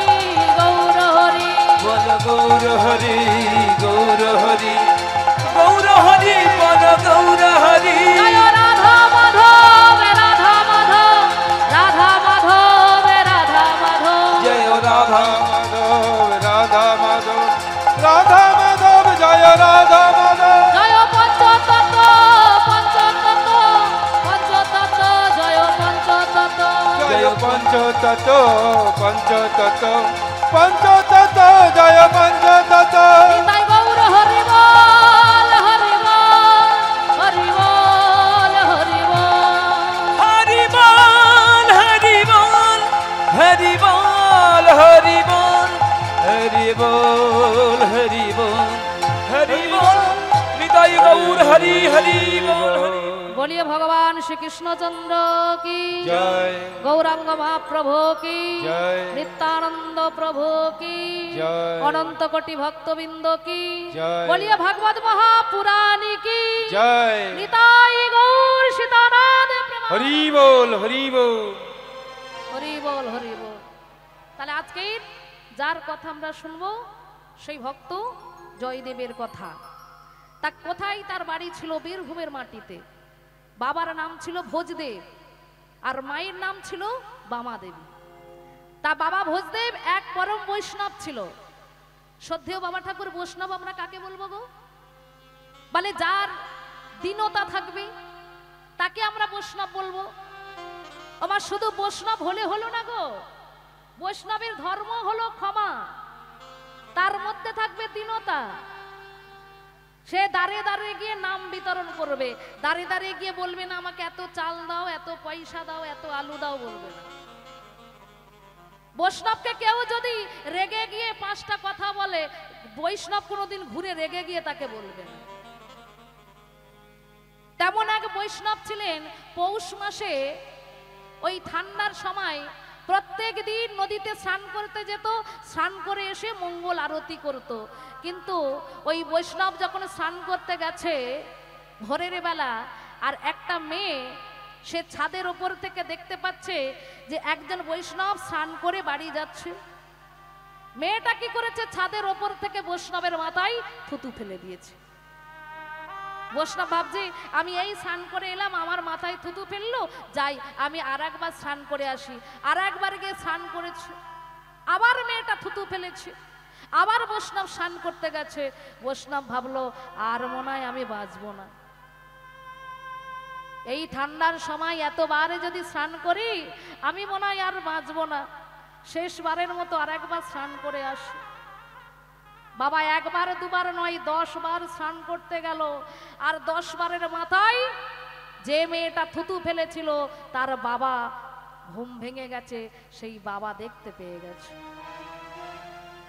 গৌর হরি। বল গৌর হরি গৌর হরি গৌর হরি, বল গৌর হরি। জয় রাধা মাধব রাধা মাধব রাধা মাধব রাধা মাধব। জয় রাধা রাধা মাধব রাধা মাধব, জয় রাধা মাধব। জয় পঞ্চতত্ত্ব পঞ্চতত্ত্ব পঞ্চতত্ত্ব, জয় পঞ্চতত্ত্ব। জয় পঞ্চতত্ত্ব পঞ্চতত্ত্ব পঞ্চতত্ত্ব, জয় পঞ্চতত্ত্ব। নিতাই গৌর হরি বল, হরি বল, হরি বল, হরি বল। হরি বল, হরি বল, হরি বল, হরি বল, হরি বল, হরি বল, হরি বল। নিতাই গৌর হরি হরি বল, হরি বল। বলিয়ে ভগবান শ্রীকৃষ্ণচন্দ্র কি জয়। গৌরাঙ্গ মহাপ্রভু কি জয়। নিত্যানন্দ প্রভু কি জয়। অনন্ত কোটি ভক্তবৃন্দ কি জয়। বলিয়ে ভাগবত মহাপুরাণী কি জয়। নিতাই গৌর সীতারাধে প্রেমা। হরি বল, হরি বল। হরি বল, হরি বল। তাহলে আজকের যার কথা আমরা শুনবো সেই ভক্ত জয়দেবের কথা। তা কোথায় তার বাড়ি ছিল? বীরভূমের মাটিতে। বাবার নাম ছিল ভোজদেব আর মায়ের নাম ছিল বামাদেবী। তা বাবা ভোজদেব এক পরম বৈষ্ণব ছিল, শ্রদ্ধেয় বাবা ঠাকুর বৈষ্ণব আমরা কাকে বলবো গো? বলে যার দীনতা থাকবে তাকে আমরা বৈষ্ণব বলবো। আমার শুধু বৈষ্ণব হলে হলো না গো, বৈষ্ণবের ধর্ম হলো ক্ষমা, তার মধ্যে থাকবে দীনতা। সে দাঁড়িয়ে দাঁড়িয়ে গিয়ে নাম বিতরণ করবে, দাঁড়িয়ে দাঁড়িয়ে গিয়ে বলবে না আমাকে এত চাল দাও, এত পয়সা দাও, এত আলু দাও, বলবে না। বৈষ্ণবকে কেউ যদি রেগে গিয়ে 5টা কথা বলে, বৈষ্ণব কোনোদিন ঘুরে রেগে গিয়ে তাকে বলবে না। তেমন এক বৈষ্ণব ছিলেন, পৌষ মাসে ওই ঠান্ডার সময় প্রত্যেক দিন নদীতে স্নান করতে যেত, স্নান করে এসে মঙ্গল আরতি করত। কিন্তু ওই বৈষ্ণব যখন স্নান করতে গেছে ভোরের বেলা, আর একটা মেয়ে সে ছাদের ওপর থেকে দেখতে পাচ্ছে যে একজন বৈষ্ণব স্নান করে বাড়ি যাচ্ছে। মেয়েটা কি করেছে, ছাদের ওপর থেকে বৈষ্ণবের মাথায় থুতু ফেলে দিয়েছে। বৈষ্ণব ভাবছে আমি এই স্নান করে এলাম, আমার মাথায় থুতু ফেললো, যাই আমি আর একবার স্নান করে আসি। আর একবার গিয়ে স্নান করেছে, আবার মেয়েটা থুতু ফেলেছে, আবার বৈষ্ণব স্নান করতে গেছে। বৈষ্ণব ভাবলো আর মনে হয় আমি বাঁচবো না, এই ঠান্ডার সময় এতবার যদি স্নান করি আমি মনে হয় আর বাঁচবো না, শেষবারের মতো আর একবার স্নান করে আসি। বাবা একবার দুবার নয় 10 বার স্নান করতে গেল, আর 10 বারের মাথায় যে মেয়েটা থুতু ফেলেছিল তার বাবা ঘুম ভেঙে গেছে, সেই বাবা দেখতে পেয়ে গেছে।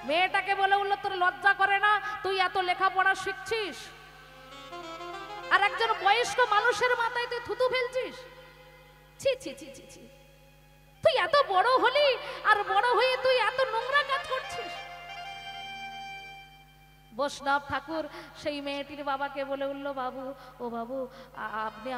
মেয়েটাকে বলে উঠল তোর লজ্জা করে না, তুই এত লেখাপড়া শিখছিস আর একজন বয়স্ক মানুষের মাথায় তুই থুতু ফেলছিস? ছি ছি ছি ছি ছি, তুই এত বড় হলি আর বড় হয়ে তুই এত নোংরা কাজ করছিস। বৈষ্ণব ঠাকুর সেই মেয়েটির বাবাকে বলে উঠল বাবু, ও বাবু আপনি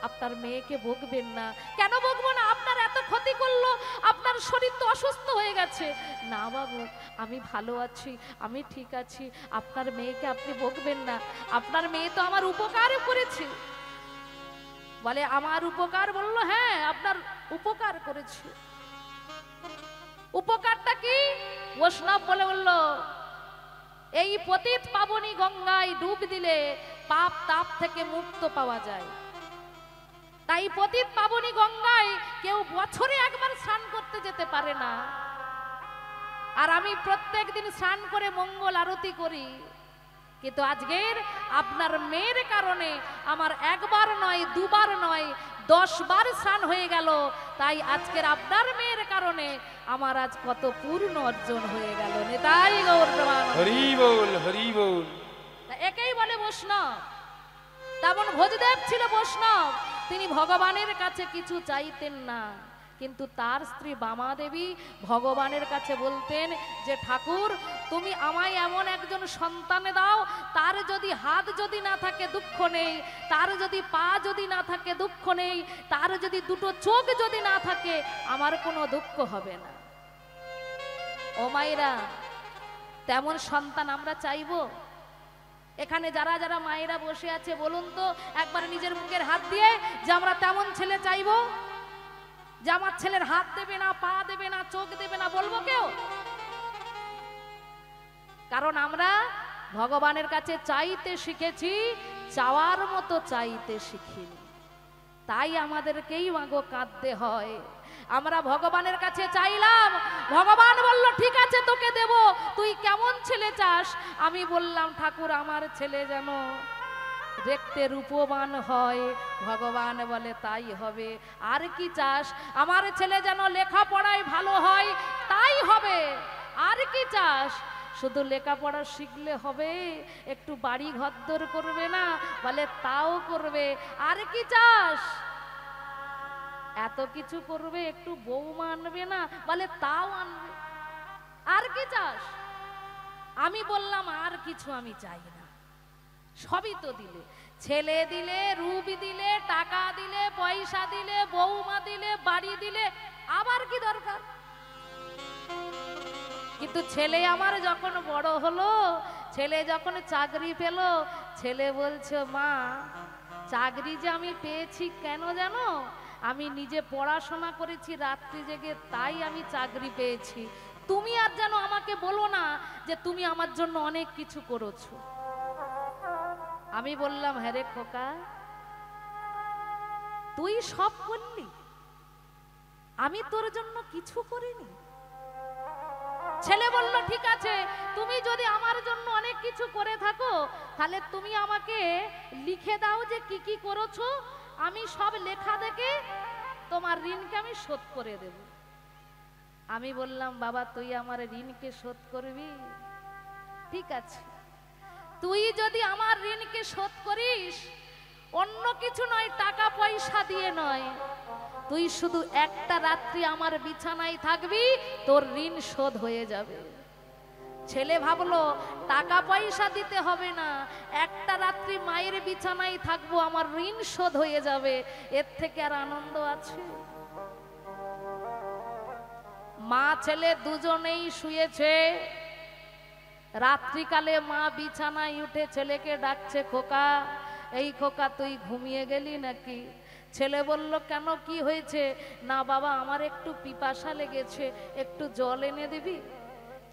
আপনার মেয়েকে বকবেন না। কেন বকবো না, আপনার এত ক্ষতি করলো, আপনার শরীর তো অসুস্থ হয়ে গেছে। না বাবু আমি ভালো আছি, আমি ঠিক আছি, আপনার মেয়েকে আপনি বকবেন না, আপনার মেয়ে তো আমার উপকার করেছে। বলে আমার উপকার? বললো হ্যাঁ আপনার উপকার করেছে। উপকারটা কি? বৈষ্ণব বলে বললো এই পতিত পাবনী গঙ্গায় ডুব দিলে পাপ তাপ থেকে মুক্ত পাওয়া যায়। তাই পতিত পাবনী গঙ্গায় কেউ বছরে একবার স্নান করতে যেতে পারে না, আর আমি প্রত্যেক দিন স্নান করে মঙ্গল আরতি করি। কিন্তু আজকের আপনার মেয়ের কারণে আমার একবার নয় দুবার নয় 10 বার স্নান হয়ে গেল। তাই আজকের আপনার মেয়ের কারণে আমার আজ কত পূর্ণ অর্জন হয়ে গেল। নেতাই গৌর প্রেমানন্দ। হরি বল হরি বল। একেই বলে বৈষ্ণব। তেমন ভোজদেব ছিল বৈষ্ণব, তিনি ভগবানের কাছে কিছু চাইতেন না, কিন্তু তার স্ত্রী বামা দেবী ভগবানের কাছে বলতেন যে ঠাকুর তুমি আমায় এমন একজন সন্তান দাও, তার যদি হাত যদি না থাকে দুঃখ নেই, তার যদি পা যদি না থাকে দুঃখ নেই, তার যদি দুটো চোখ যদি না থাকে আমার কোনো দুঃখ হবে না। ও মায়েরা, তেমন সন্তান আমরা চাইবো? এখানে যারা যারা মায়েরা বসে আছে বলুন তো একবার নিজের মুখের হাত দিয়ে যে আমরা তেমন ছেলে চাইবো, যে আমার ছেলের হাত দেবে না, পা দেবে না, চোখ দেবে না, বলবো কেউ? কারণ আমরা ভগবানের কাছে চাইতে শিখেছি, চাওয়ার মতো চাইতে শিখিনি। তাই আমাদেরকেই মাগো কাঁদতে হয়। আমরা ভগবানের কাছে চাইলাম, ভগবান বলল ঠিক আছে তোকে দেব, তুই কেমন ছেলে চাস? আমি বললাম ঠাকুর আমার ছেলে যেন দেখতে রূপবান হয়। ভগবান বলে তাই হবে। আর কি চাস? আমার ছেলে যেন লেখাপড়ায় ভালো হয়, তাই হবে। আর কি চাস? শুধু লেখাপড়া শিখলে হবে? একটু বাড়ি ঘরদোর করবে না? বলে তাও করবে। আর কি চাস? এত কিছু করবে, একটু বৌমা আনবে না? বলে তাও আনবে। আর কি চাস? আমি বললাম আর কিছু আমি চাই না, সবই তো দিলে, ছেলে দিলে, রূপ দিলে, টাকা দিলে, পয়সা দিলে, বৌমা দিলে, বাড়ি দিলে, আবার কি দরকার? কিন্তু ছেলে আমার যখন বড় হলো, ছেলে যখন চাকরি পেল, ছেলে বলছে মা চাকরি যে আমি পেয়েছি কেন জানো? আমি নিজে পড়াশোনা করেছি রাত্রি জেগে, তাই আমি চাকরি পেয়েছি। তুমি আর যেন আমাকে বলো না যে তুমি আমার জন্য অনেক কিছু করেছো। আমি বললাম, হ্যাঁ রে খোকা, তুই সব করলি, আমি তোর জন্য কিছু করিনি। ছেলে বলল, ঠিক আছে, তুমি যদি আমার জন্য অনেক কিছু করে থাকো তাহলে তুমি আমাকে লিখে দাও যে কি কি করেছো, আমি সব লেখা দেখে তোমার ঋণকে আমি শোধ করে দেব। আমি বললাম, বাবা তুই আমার ঋণকে শোধ করবি? ঠিক আছে, তুই যদি আমার ঋণকে শোধ করিস, অন্য কিছু নয়, টাকা পয়সা দিয়ে নয়, তুই শুধু একটা রাত্রি আমার বিছানায় থাকবি, তোর ঋণ শোধ হয়ে যাবে। ছেলে ভাবলো টাকা পয়সা দিতে হবে না, একটা রাত্রি মায়ের বিছানায় থাকবো, আমার ঋণ শোধ হয়ে যাবে, এর থেকে আর আনন্দ আছে? মা ছেলে দুজনেই শুয়েছে। রাত্রিকালে মা বিছানায় উঠে ছেলেকে ডাকছে, খোকা, এই খোকা তুই ঘুমিয়ে গেলি নাকি? ছেলে বলল, কেন, কি হয়েছে? না বাবা, আমার একটু পিপাসা লেগেছে, একটু জল এনে দিবি?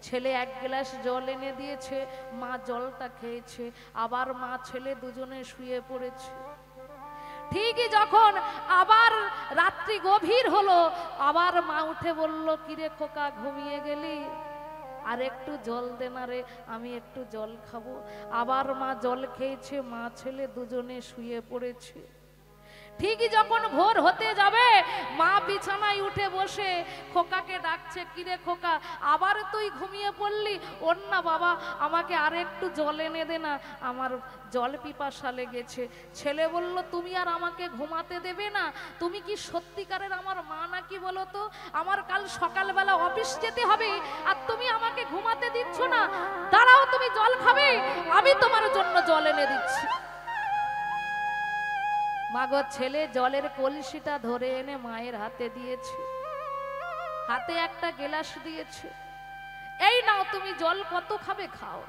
ছেলে এক গ্লাস জল এনে দিয়েছে, মা জলটা খেয়েছে, আবার মা ছেলে দুজনে শুয়ে পড়েছে। ঠিকই যখন আবার রাত্রি গভীর হলো, আবার মা উঠে বলল, কিরে খোকা, ঘুমিয়ে গেলি? আর একটু জল দে না রে, আমি একটু জল খাবো। আবার মা জল খেয়েছে, মা ছেলে দুজনে শুয়ে পড়েছে। ঠিকই যখন ভোর হতে যাবে, মা বিছানায় উঠে বসে খোকাকে ডাকছে, কিরে খোকা, আবার তুই ঘুমিয়ে পড়লি? ওর না বাবা, আমাকে আর একটু জল এনে দে না, আমার জল পিপাসা লেগেছে। ছেলে বলল, তুমি আর আমাকে ঘুমাতে দেবে না? তুমি কি সত্যিকারের আমার মা নাকি বলো তো? আমার কাল সকালবেলা অফিস যেতে হবে, আর তুমি আমাকে ঘুমাতে দিচ্ছ না? দাঁড়াও, তুমি জল খাবে, আমি তোমার জন্য জল এনে দিচ্ছি। মাগো, ছেলে জলের কলসিটা ধরে এনে মায়ের হাতে দিয়েছে, হাতে একটা গ্লাস দিয়েছে, এই নাও তুমি জল, কত খাবে খাও।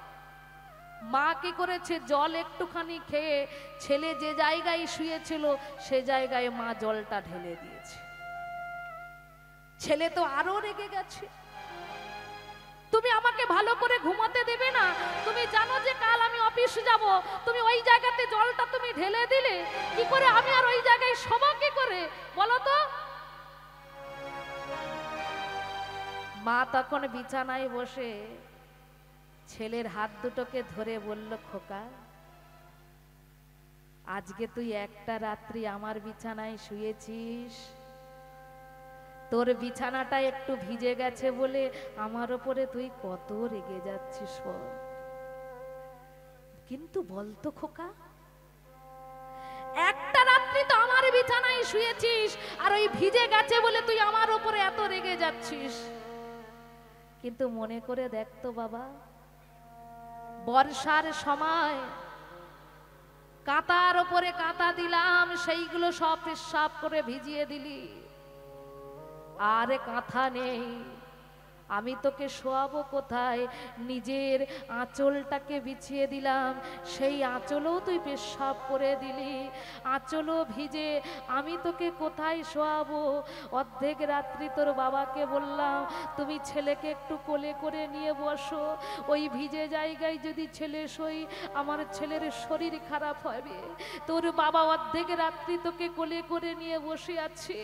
মা কি করেছে, জল একটুখানি খেয়ে ছেলে যে জায়গায় শুয়েছিল সে জায়গায় মা জলটা ঢেলে দিয়েছে। ছেলে তো আরো রেগে গেছে, তুমি আমাকে ভালো করে ঘুমাতে দেবে না? তুমি জানো যে কাল আমি অফিস যাব, তুমি ওই জায়গাতে জলটা তুমি ঢেলে দিলে, কি করে আমি আর ওই জায়গায় শোবো কি করে বলো তো? মা তখন বিছানায় বসে ছেলের হাত দুটোকে ধরে বলল, খোকা, আজকে তুই একটা রাত্রি আমার বিছানায় শুয়েছিস, তোর বিছানাটা একটু ভিজে গেছে বলে আমার উপরে তুই কত রেগে যাচ্ছিস বল। কিন্তু বলতো খোকা, একটা রাত্রি তো আমার বিছানায় শুয়েছিস, আর ওই ভিজে গেছে বলে তুই আমার উপরে এত রেগে যাচ্ছিস। কিন্তু মনে করে দেখতো বাবা, বর্ষার সময় কাঁথার উপরে কাঁথা দিলাম, সেইগুলো সব পেশাব করে ভিজিয়ে দিলি, আর কাঁথা নেই, আমি তোকে শোয়াবো কোথায়? নিজের আঁচলটাকে বিছিয়ে দিলাম, সেই আঁচলও তুই পেশাব করে দিলি, আঁচলও ভিজে, আমি তোকে কোথায় শোয়াবো? অর্ধেক রাত্রি তোর বাবাকে বললাম, তুমি ছেলেকে একটু কোলে করে নিয়ে বসো, ওই ভিজে জায়গায় যদি ছেলে শোই আমার ছেলের শরীর খারাপ হবে। তোর বাবা অর্ধেক রাত্রি তোকে কোলে করে নিয়ে বসে আছে,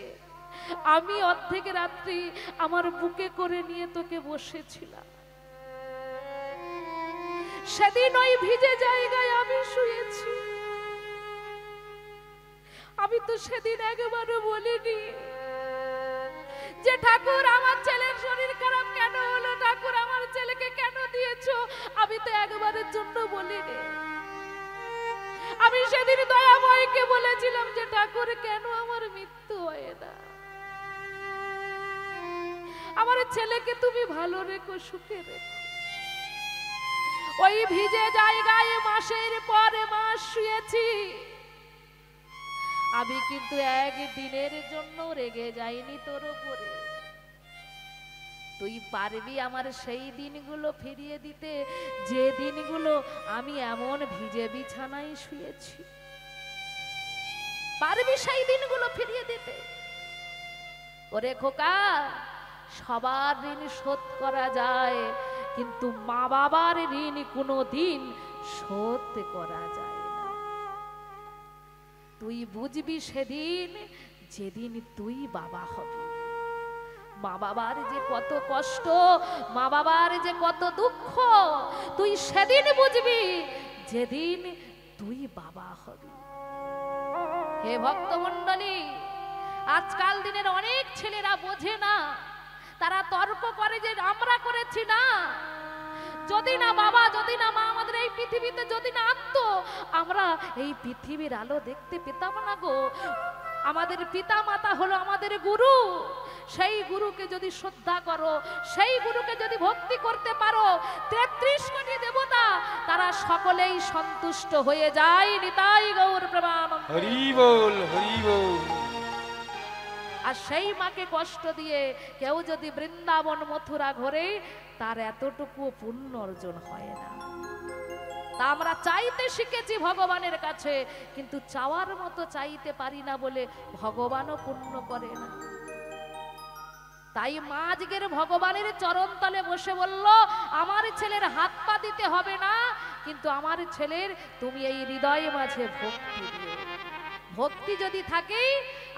আমি অর্ধেক রাত্রি আমার বুকে করে নিয়ে তোকে বসেছিলাম। সেদিন ওই ভিজে জায়গায় আমি শুয়েছি, আমি তো সেদিন একবারও বলিনি যে ঠাকুর আমার ছেলের শরীর খারাপ কেন হলো, ঠাকুর আমার ছেলেকে কেন দিয়েছো, আমি তো একবারের জন্য বলিনি। আমি সেদিন দয়াময়কে বলেছিলাম যে ঠাকুর কেন আমার মৃত্যু হয় না, আমার ছেলেকে তুমি ভালো রেখো, সুখে রেখো। ওই ভিজে জায়গায় মাসের পরে মাস শুয়েছি, আমি কিন্তু একদিনের জন্য রেগে যাইনি তোর উপরে। তুই পারবি আমার সেই দিনগুলো ফিরিয়ে দিতে, যে দিনগুলো আমি এমন ভিজে বিছানায় শুয়েছি? পারবি সেই দিনগুলো ফিরিয়ে দিতে? ওরে খোকা, সবার ঋণ শোধ করা যায়, কিন্তু মা বাবার ঋণ কোনো দিন শোধ করা যায় না। তুই বুঝবি সেদিন যেদিন তুই বাবা হবি। মা বাবার যে কত কষ্ট, মা বাবার যে কত দুঃখ, তুই সেদিন বুঝবি যেদিন তুই বাবা হবি। হে ভক্তমণ্ডলী, আজকাল দিনের অনেক ছেলেরা বোঝে না, তারা তর্ক করে যে আমরা করেছি না, যদি না বাবা, যদি না মা আমাদের এই পৃথিবীতে যদি না আনতো, আমরা এই পৃথিবীর আলো দেখতে পেতাম না গো। আমাদের পিতা মাতা হলো আমাদের গুরু, সেই গুরুকে যদি শ্রদ্ধা করো, সেই গুরুকে যদি ভক্তি করতে পারো, 33 কোটি দেবতা তারা সকলেই সন্তুষ্ট হয়ে যায়। নিতাই গৌর প্রেমানন্দ। হরি বল, হরি বল। আর সেই মাকে কষ্ট দিয়ে কেউ যদি বৃন্দাবন মথুরা ঘোরে, তার এতটুকু পুণ্য অর্জন হয় না। তা আমরা চাইতে শিখেছি ভগবানের কাছে, কিন্তু চাওয়ার মতো চাইতে পারি না বলে ভগবানও পুণ্য করে না। তাই মা আজকের ভগবানের চরণ তলে বসে বলল, আমার ছেলের হাত পা দিতে হবে না, কিন্তু আমার ছেলের তুমি এই হৃদয়ে মাঝে ভক্তি দিও। ভক্তি যদি থাকে,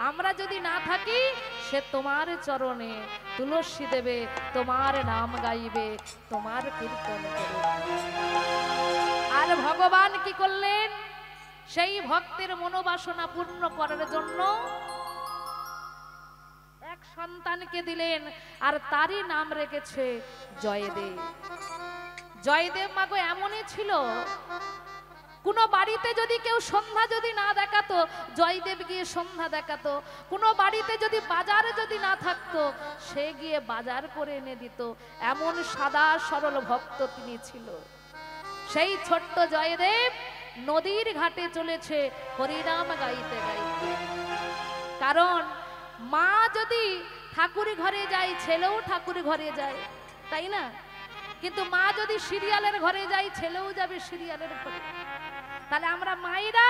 আমরা যদি না থাকি, সে তোমার চরণে তুলসী দেবে, তোমার নাম গাইবে, তোমার কীর্তন করবে। আর ভগবান কি করলেন? সেই ভক্তের মনোবাসনা পূর্ণ করার জন্য এক সন্তানকে দিলেন, আর তারই নাম রেখেছে জয়দেব। জয়দেব মাগো এমনই ছিল, কোনো বাড়িতে যদি কেউ সন্ধ্যা যদি না দেখাতো, জয়দেব গিয়ে সন্ধ্যা দেখাতো। কোনো বাড়িতে যদি বাজারে যদি না থাকতো, সে গিয়ে বাজার করে এনে দিত। এমন সাদা সরল ভক্ত তিনি ছিল। সেই ছোট্ট জয়দেব নদীর ঘাটে চলেছে হরিনাম গাইতে গাইতে। কারণ মা যদি ঠাকুর ঘরে যায়, ছেলেও ঠাকুর ঘরে যায়, তাই না? কিন্তু মা যদি সিরিয়ালের ঘরে যায়, ছেলেও যাবে সিরিয়ালের ঘরে। তাহলে আমরা মায়েরা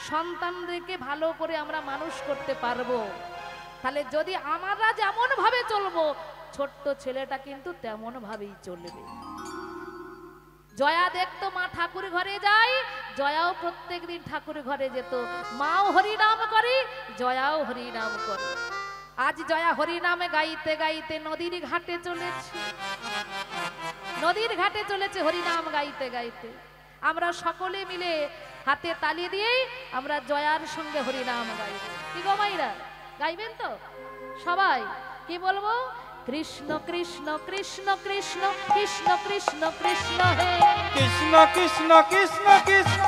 সন্তানদেরকে ভালো করে আমরা মানুষ করতে পারবো। তাহলে যদি আমরা যেমন ভাবে চলবো, ছোট্ট ছেলেটা কিন্তু তেমন ভাবেই চলবে। জয়া দেখতো মা ঠাকুর ঘরে যায়, জয়াও প্রত্যেকদিন ঠাকুর ঘরে যেত। মাও হরিনাম করে, জয়াও হরিনাম করে। আজ জয়া হরিনামে গাইতে গাইতে নদীর ঘাটে চলেছে, নদীর ঘাটে চলেছে হরিনাম গাইতে গাইতে। আমরা সকলে মিলে হাতে তালি দিয়ে আমরা জয়ার সঙ্গে হরিনাম গাইব। কি গো মাইরা, গাইবেন তো সবাই? কি বলবো? কৃষ্ণ কৃষ্ণ কৃষ্ণ কৃষ্ণ কৃষ্ণ কৃষ্ণ কৃষ্ণ হে কৃষ্ণ কৃষ্ণ কৃষ্ণ কৃষ্ণ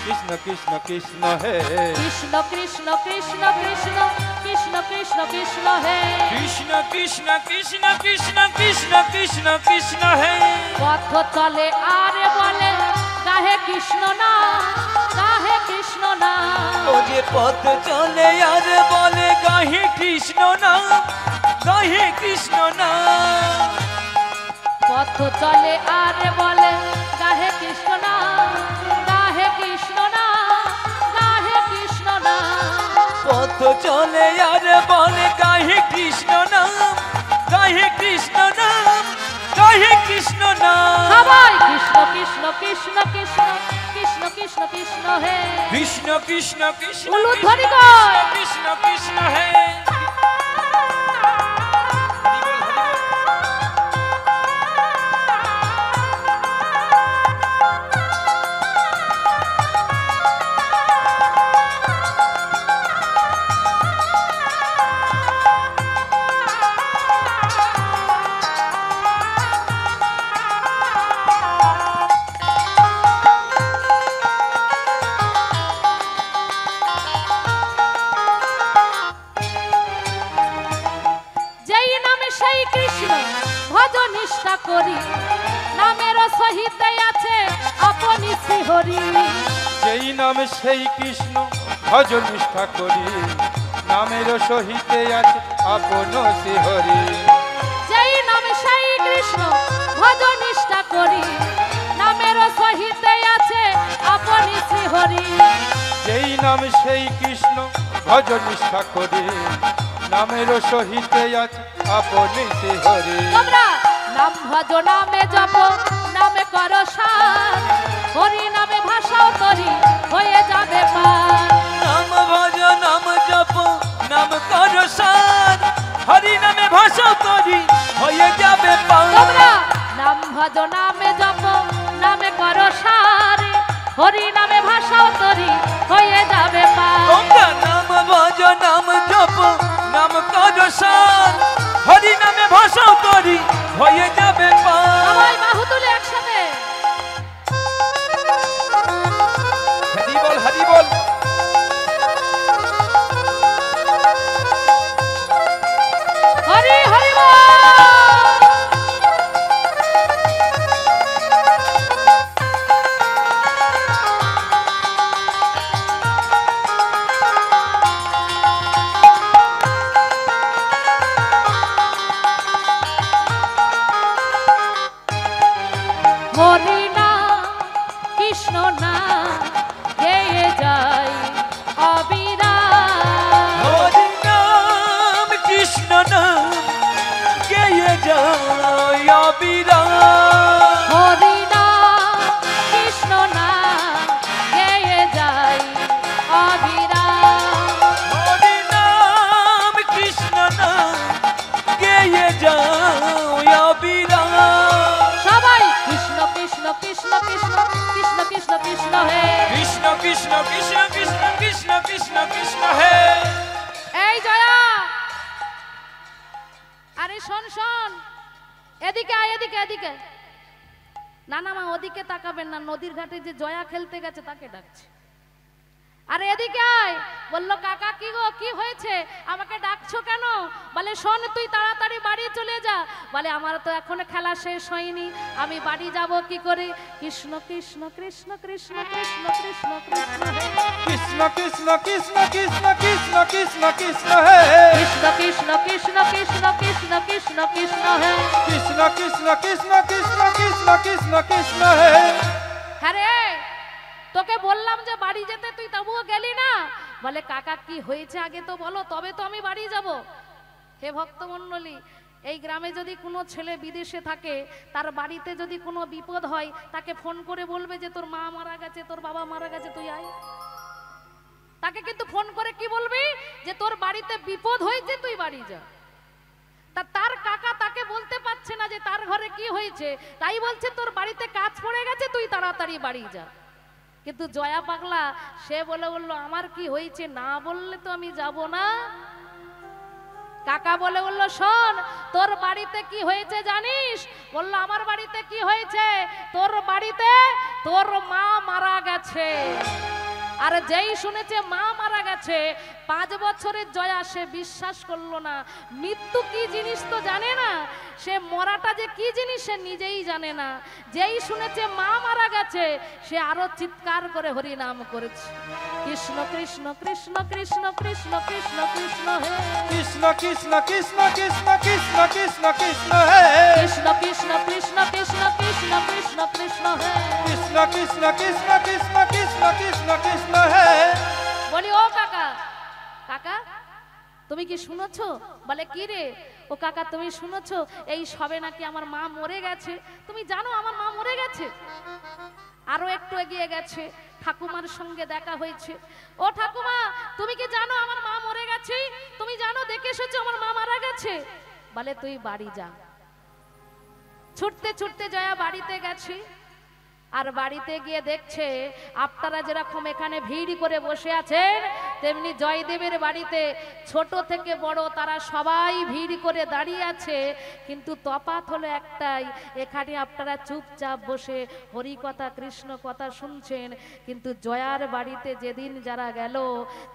কৃষ্ণ কৃষ্ণ কৃষ্ণ হে কৃষ্ণ কৃষ্ণ কৃষ্ণ কৃষ্ণ কৃষ্ণ কৃষ্ণ কৃষ্ণ হে কৃষ্ণ কৃষ্ণ কৃষ্ণ কৃষ্ণ কৃষ্ণ কৃষ্ণ কৃষ্ণ হে। পথ চলে আরে বলে গাহে কৃষ্ণ না, গাহে কৃষ্ণ না। ও যে পথ চলে আর বলে গাহে কৃষ্ণ না, গাহে কৃষ্ণ না। পথ চলে আরে বলে গাহে কৃষ্ণ না, গাহে কৃষ্ণ না, গাহে কৃষ্ণ না। পথ চলে আর বলে গাহে কৃষ্ণ নাম, গাহে কৃষ্ণ নাম, গাহে কৃষ্ণ নাম। সবাই কৃষ্ণ কৃষ্ণ কৃষ্ণ কৃষ্ণ কৃষ্ণ কৃষ্ণ কৃষ্ণ হে কৃষ্ণ কৃষ্ণ কৃষ্ণ উলুধ্বনি কৃষ্ণ কর। কৃষ্ণ কৃষ্ণ হে। করি নামের সহিত আছে আপনি শ্রীহরি। যেই নামে সেই কৃষ্ণ ভজ নিষ্ঠা করি, নামের সহিতে আছে আপন শ্রীহরি। যেই নামে সেই কৃষ্ণ ভজ নিষ্ঠা করি, নামের সহিত আছে আপনি শ্রীহরি। যেই নামে সেই কৃষ্ণ ভজ নিষ্ঠা করি, নামের সহিতে আছে আপনি সে হরি। তোমরা নাম ভজ নামে জপ নামে করো সার, হরি নামে ভাষাও তরি হয়ে যাবে পার। নাম ভজ নাম জপ নাম কর সার, হরি নামে ভাষা তরি হয়ে যাবে পার। তোমরা নাম ভজ নামে জপ নামে করো সার, হরি নামে ভাষাও তরি হয়ে যাবে পার। তোমরা নাম ভজ নাম জপ নাম কর সার, হরি নামে ভাষা তরি হয়ে যাবে পার। সবাই বাহু তুলে একসাথে হরি বল হরি বল। হরি হরি বল। হরি নাম কৃষ্ণ নাম গেয়ে যাই অবিরাম। হরি নাম কৃষ্ণ নাম গেয়ে যায় অবিরাম। হরি নাম কৃষ্ণ নাম গেয়ে যাই অবিরাম। হরি নাম কৃষ্ণ নাম গেয়ে যায় অবিরাম। সবাই কৃষ্ণ কৃষ্ণ কৃষ্ণ কৃষ্ণ কৃষ্ণ কৃষ্ণ কৃষ্ণ হে। কৃষ্ণ কৃষ্ণ কৃষ্ণ কৃষ্ণ কৃষ্ণ কৃষ্ণ কৃষ্ণ হে। এই জয়া, আরে শোন শোন, এদিকে আয়, এদিকে এদিকে। না না মা, ওদিকে তাকাবেন না, নদীর ঘাটে যে জয়া খেলতে গেছে তাকে ডাকছে। আরে এদিকে আয়। বললো কাকা কি গো, কি হয়েছে, আমাকে ডাকছো কেন? বলে শোন, তুই তাড়াতাড়ি বাড়ি চলে যা। বলে আমার তো এখনো খেলা শেষ হয়নি, আমি বাড়ি যাব কি করে? কৃষ্ণ কৃষ্ণ কৃষ্ণ কৃষ্ণ কৃষ্ণ কৃষ্ণ কৃষ্ণ হে। কৃষ্ণ কৃষ্ণ কৃষ্ণ কৃষ্ণ কৃষ্ণ কৃষ্ণ কৃষ্ণ হে। কৃষ্ণ কৃষ্ণ কৃষ্ণ কৃষ্ণ কৃষ্ণ কৃষ্ণ কৃষ্ণ হে। কৃষ্ণ কৃষ্ণ কৃষ্ণ কৃষ্ণ কৃষ্ণ কৃষ্ণ কৃষ্ণ হে। হ্যাঁ রে, তোকে বললাম যে বাড়ি যেতে, তুই তবুও গেলি না। বলে কাকা কি হয়েছে আগে তো বলো, তবে তো আমি বাড়ি যাব। হে ভক্তমণ্ডলী, এই গ্রামে যদি কোনো ছেলে বিদেশে থাকে, তার বাড়িতে যদি কোনো বিপদ হয়, তাকে ফোন করে বলবে যে তোর মা মারা গেছে, তোর বাবা মারা গেছে, তুই আয়। তাকে কিন্তু ফোন করে কি বলবি? যে তোর বাড়িতে বিপদ হয়েছে, তুই বাড়ি যা। তার কাকা তাকে বলতে পারছে না যে তার ঘরে কি হয়েছে, তাই বলছে তোর বাড়িতে কাজ পড়ে গেছে, তুই তাড়াতাড়ি বাড়ি যা। কিন্তু জয়া পাগলা সে বললো আমার কি হয়েছে না বললে তো আমি যাব না। কাকা বললো শোন, তোর বাড়িতে কি হয়েছে জানিস? বললো আমার বাড়িতে কি হয়েছে? তোর বাড়িতে তোর মা মারা গেছে। আর যেই শুনেছে মা মারা গেছে, 5 বছরের জয়া সে বিশ্বাস করলো না। মৃত্যু কি জিনিস তো জানে না, সে মরাটা যে কি জিনিস সে নিজেই জানে না। যেই শুনেছে মা মারা গেছে, সে আরো চিৎকার করে হরি নাম করেছে, কৃষ্ণ কৃষ্ণ কৃষ্ণ কৃষ্ণ কৃষ্ণ কৃষ্ণ কৃষ্ণ হে। কৃষ্ণ কৃষ্ণ কৃষ্ণ কৃষ্ণ কৃষ্ণ কৃষ্ণ কৃষ্ণ হে। কৃষ্ণ কৃষ্ণ কৃষ্ণ কৃষ্ণ কৃষ্ণ কৃষ্ণ কৃষ্ণ হে। কৃষ্ণ কৃষ্ণ কৃষ্ণ কৃষ্ণ কৃষ্ণ কৃষ্ণ কৃষ্ণ হে। বলি ও কাকা, কাকা তুমি কি শুনেছো? বলে কি রে? ও কাকা তুমি শুনেছো এই সবে নাকি আমার মা মরে গেছে? তুমি জানো আমার মা মরে গেছে? আরো একটু এগিয়ে গেছে, ঠাকুমার সঙ্গে দেখা হয়েছে। ও ঠাকুমা তুমি কি জানো আমার মা মরে গেছে? তুমি জানো, দেখে এসেছো আমার মা মারা গেছে? বলে তুই বাড়ি যা। ছুটতে ছুটতে জয়া বাড়িতে গেছে। আর বাড়িতে গিয়ে দেখছে আপনারা যেরকম এখানে ভিড় করে বসে আছেন, তেমনি জয়দেবের বাড়িতে ছোট থেকে বড় তারা সবাই ভিড় করে দাঁড়িয়ে আছে। কিন্তু তফাৎ হলো একটাই, এখানে আপনারা চুপচাপ বসে হরি কথা কৃষ্ণ কথা শুনছেন। কিন্তু জয়ার বাড়িতে যেদিন যারা গেল,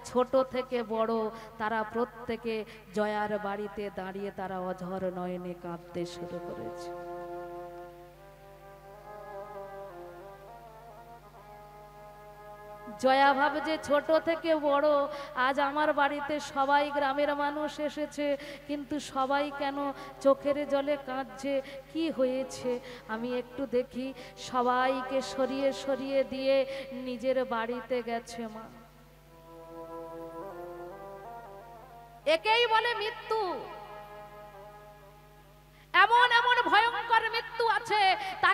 ছোট থেকে বড় তারা প্রত্যেকে জয়ার বাড়িতে দাঁড়িয়ে তারা অঝর নয়নে কাঁদতে শুরু করেছে। জয়া ভাবছে ছোট থেকে বড় আজ আমার বাড়িতে সবাই গ্রামের মানুষ এসেছে, কিন্তু সবাই কেন চোখের জলে কাঁদছে? কি হয়েছে আমি একটু দেখি। সবাইকে সরিয়ে সরিয়ে দিয়ে নিজের বাড়িতে গেছে মা। একেই বলে মৃত্যু।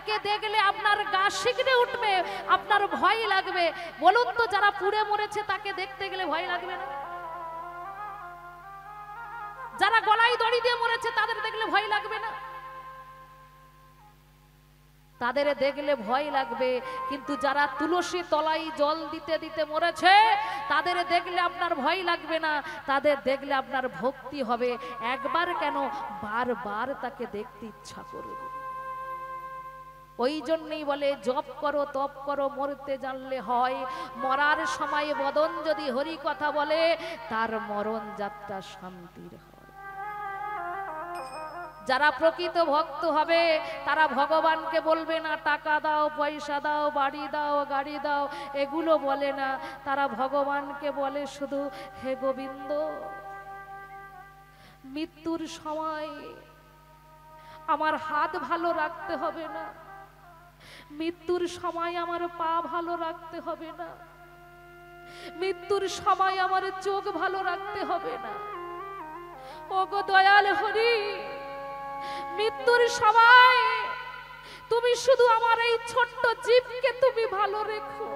তাকে দেখলে আপনার গা শিকড়ে উঠবে, আপনার ভয় লাগবে। বলুন তো, যারা পুড়ে মরেছে তাকে দেখতে গেলে ভয় লাগবে না? যারা গলায় দড়ি দিয়ে মরেছে তাদের দেখলে ভয় লাগবে না? তাদের দেখলে ভয় লাগবে। কিন্তু যারা তুলসী তলায় জল দিতে দিতে মরেছে তাদের দেখলে আপনার ভয় লাগবে না, তাদের দেখলে আপনার ভক্তি হবে। একবার কেন, বারবার তাকে দেখতে ইচ্ছা করবে। ওই জন্যই বলে, জপ করো তপ করো, মরতে জানলে হয়। মরার সময় বদন যদি হরি কথা বলে, তার মরণ যাত্রা শান্তির হয়। যারা প্রকৃত ভক্ত হবে তারা ভগবানকে বলবে না টাকা দাও, পয়সা দাও, বাড়ি দাও, গাড়ি দাও, এগুলো বলে না। তারা ভগবানকে বলে শুধু, হে গোবিন্দ, মৃত্যুর সময় আমার হাত ভালো রাখতে হবে না, মৃত্যুর সময় আমার পা ভালো রাখতে হবে না, মৃত্যুর সময় আমার চোখ ভালো রাখতে হবে না। ওগো দয়াল হরি, মৃত্যুর সময় তুমি শুধু আমার এই ছোট্ট জীবকে তুমি ভালো রেখো।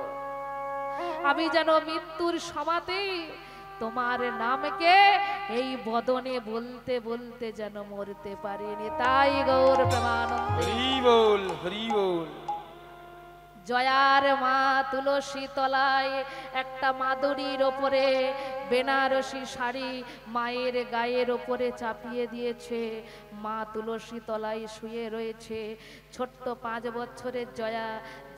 আমি যেন মৃত্যুর সময়তে তোমার নামকে এই বদনে বলতে বলতে যেন মরতে পারিনি। তাই গৌর প্রেমানন্দে হরি বল, হরি বল। জয়ার মা তুলসী তলায় একটা মাদুরির ওপরে বেনারসি শাড়ি মায়ের গায়ের ওপরে চাপিয়ে দিয়েছে। মা তুলসী তলায় শুয়ে রয়েছে। ছোট্ট 5 বছরের জয়া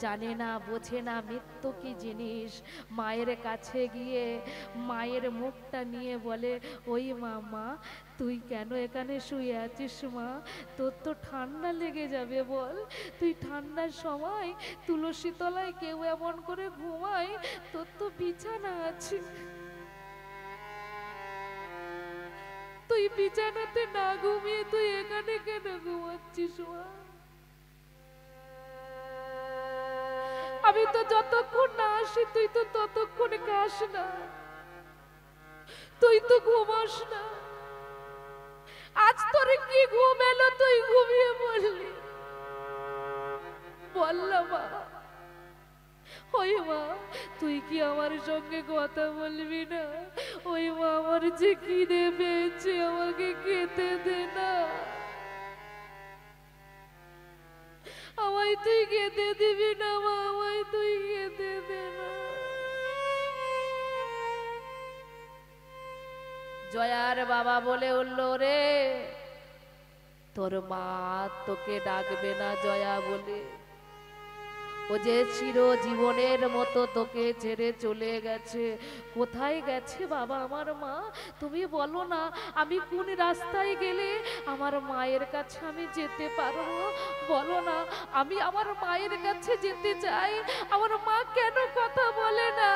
জানে না, বোঝে না মৃত্যু কি জিনিস। মায়ের কাছে গিয়ে মায়ের মুখটা নিয়ে বলে, ওই মা, মা তুই কেন এখানে শুয়ে আছিস মা? তোর তো ঠান্ডা লেগে যাবে, বল। তুই ঠান্ডার সময় তুলসী তলায় কেউ এমন করে ঘুমায়, তোর তো বিছানা আছে, তুই বিছানাতে না ঘুমিয়ে তুই এখানে কেন ঘুমাচ্ছিস মা? আমি তো যতক্ষণ না আসি তুই তো ততক্ষণে খাস না, তুই তো ঘুমাস না। আজ তোর কি ঘুম এলো, তুই ঘুমিয়ে পড়লি? বললাম মা, ওই মা তুই কি আমার সঙ্গে কথা বলবি না? ওই মা, আমার যে খিদে পেয়েছে, আমাকে খেতে দে না, আমায় তুই খেতে দিবি না মা, আমায় তুই খেতে দে না। জয়ার বাবা বলে উঠল, রে তোর মা তোকে ডাকবে না জয়া বলে, ও যে চির জীবনের মতো তোকে ছেড়ে চলে গেছে। কোথায় গেছে বাবা আমার মা? তুমি বলো না, আমি কোন রাস্তায় গেলে আমার মায়ের কাছে আমি যেতে পারবো? বলো না, আমি আমার মায়ের কাছে যেতে চাই। আমার মা কেন কথা বলে না?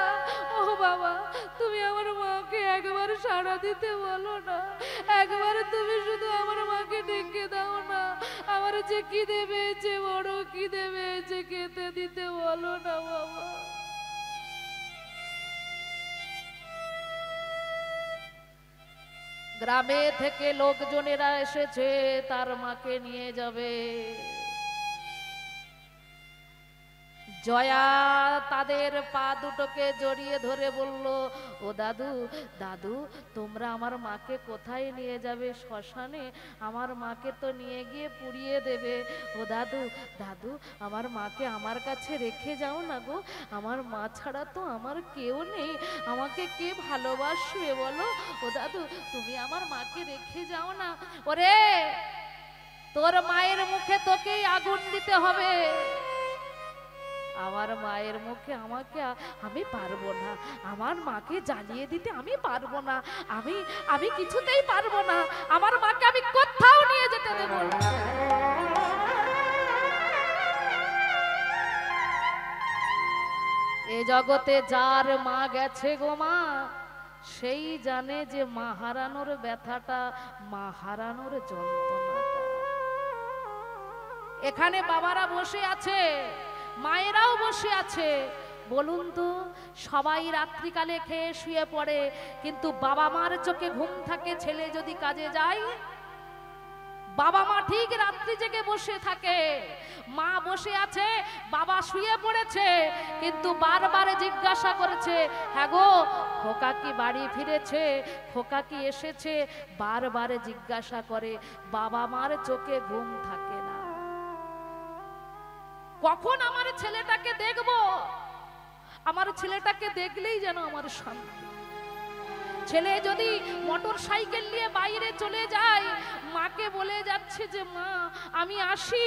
ও বাবা, তুমি আমার মাকে একবার সাড়া দিতে বলো না, একবার তুমি শুধু আমার মাকে ডেকে দাও না। আমার যে খিদে পেয়েছে, বড় খিদে পেয়েছে, খেতে দিতে বলো না বাবা। গ্রামে থেকে লোকজনেরা এসেছে তার মাকে নিয়ে যাবে। জয়া তাদের পা দুটোকে জড়িয়ে ধরে বলল, ও দাদু, দাদু তোমরা আমার মাকে কোথায় নিয়ে যাবে? শ্মশানে? আমার মাকে তো নিয়ে গিয়ে পুড়িয়ে দেবে। ও দাদু, দাদু আমার মাকে আমার কাছে রেখে যাও না গো, আমার মা ছাড়া তো আমার কেউ নেই, আমাকে কে ভালোবাসবে বলো? ও দাদু তুমি আমার মাকে রেখে যাও না। ওরে, তোর মায়ের মুখে তোকেই আগুন দিতে হবে, আমার মায়ের মুখে আমি পারবো না, আমার মাকে জ্বালিয়ে দিতে আমি পারবো না, আমি কিছুতেই পারবো না, আমার মাকে আমি কোথাও নিয়ে যেতে দেব না। এ জগতে যার মা গেছে গো মা, সেই জানে যে মা হারানোর ব্যথাটা, মা হারানোর যন্ত্রণাটা। এখানে বাবারা বসে আছে, মায়েরাও বসে আছে। বলুন তো, সবাই রাত্রিকালে খেয়ে শুয়ে পড়ে, কিন্তু বাবা মার চোখে ঘুম থাকে ছেলে যদি কাজে যায়? বাবা মা ঠিক রাত্রি জেগে বসে থাকে, মা বসে আছে, বাবা শুয়ে পড়েছে, কিন্তু বারবার জিজ্ঞাসা করেছে, হ্যাঁ গো খোকা কি বাড়ি ফিরেছে, খোকা কি এসেছে, বারবার জিজ্ঞাসা করে। বাবা মার চোখে ঘুম থাকে না। কখন আমার ছেলেটাকে দেখব, আমার ছেলেটাকে দেখলেই যেন আমার শান্তি। ছেলে যদি মোটর সাইকেল নিয়ে বাইরে চলে যায়, মাকে বলে যাচ্ছে যে মা আমি আসি,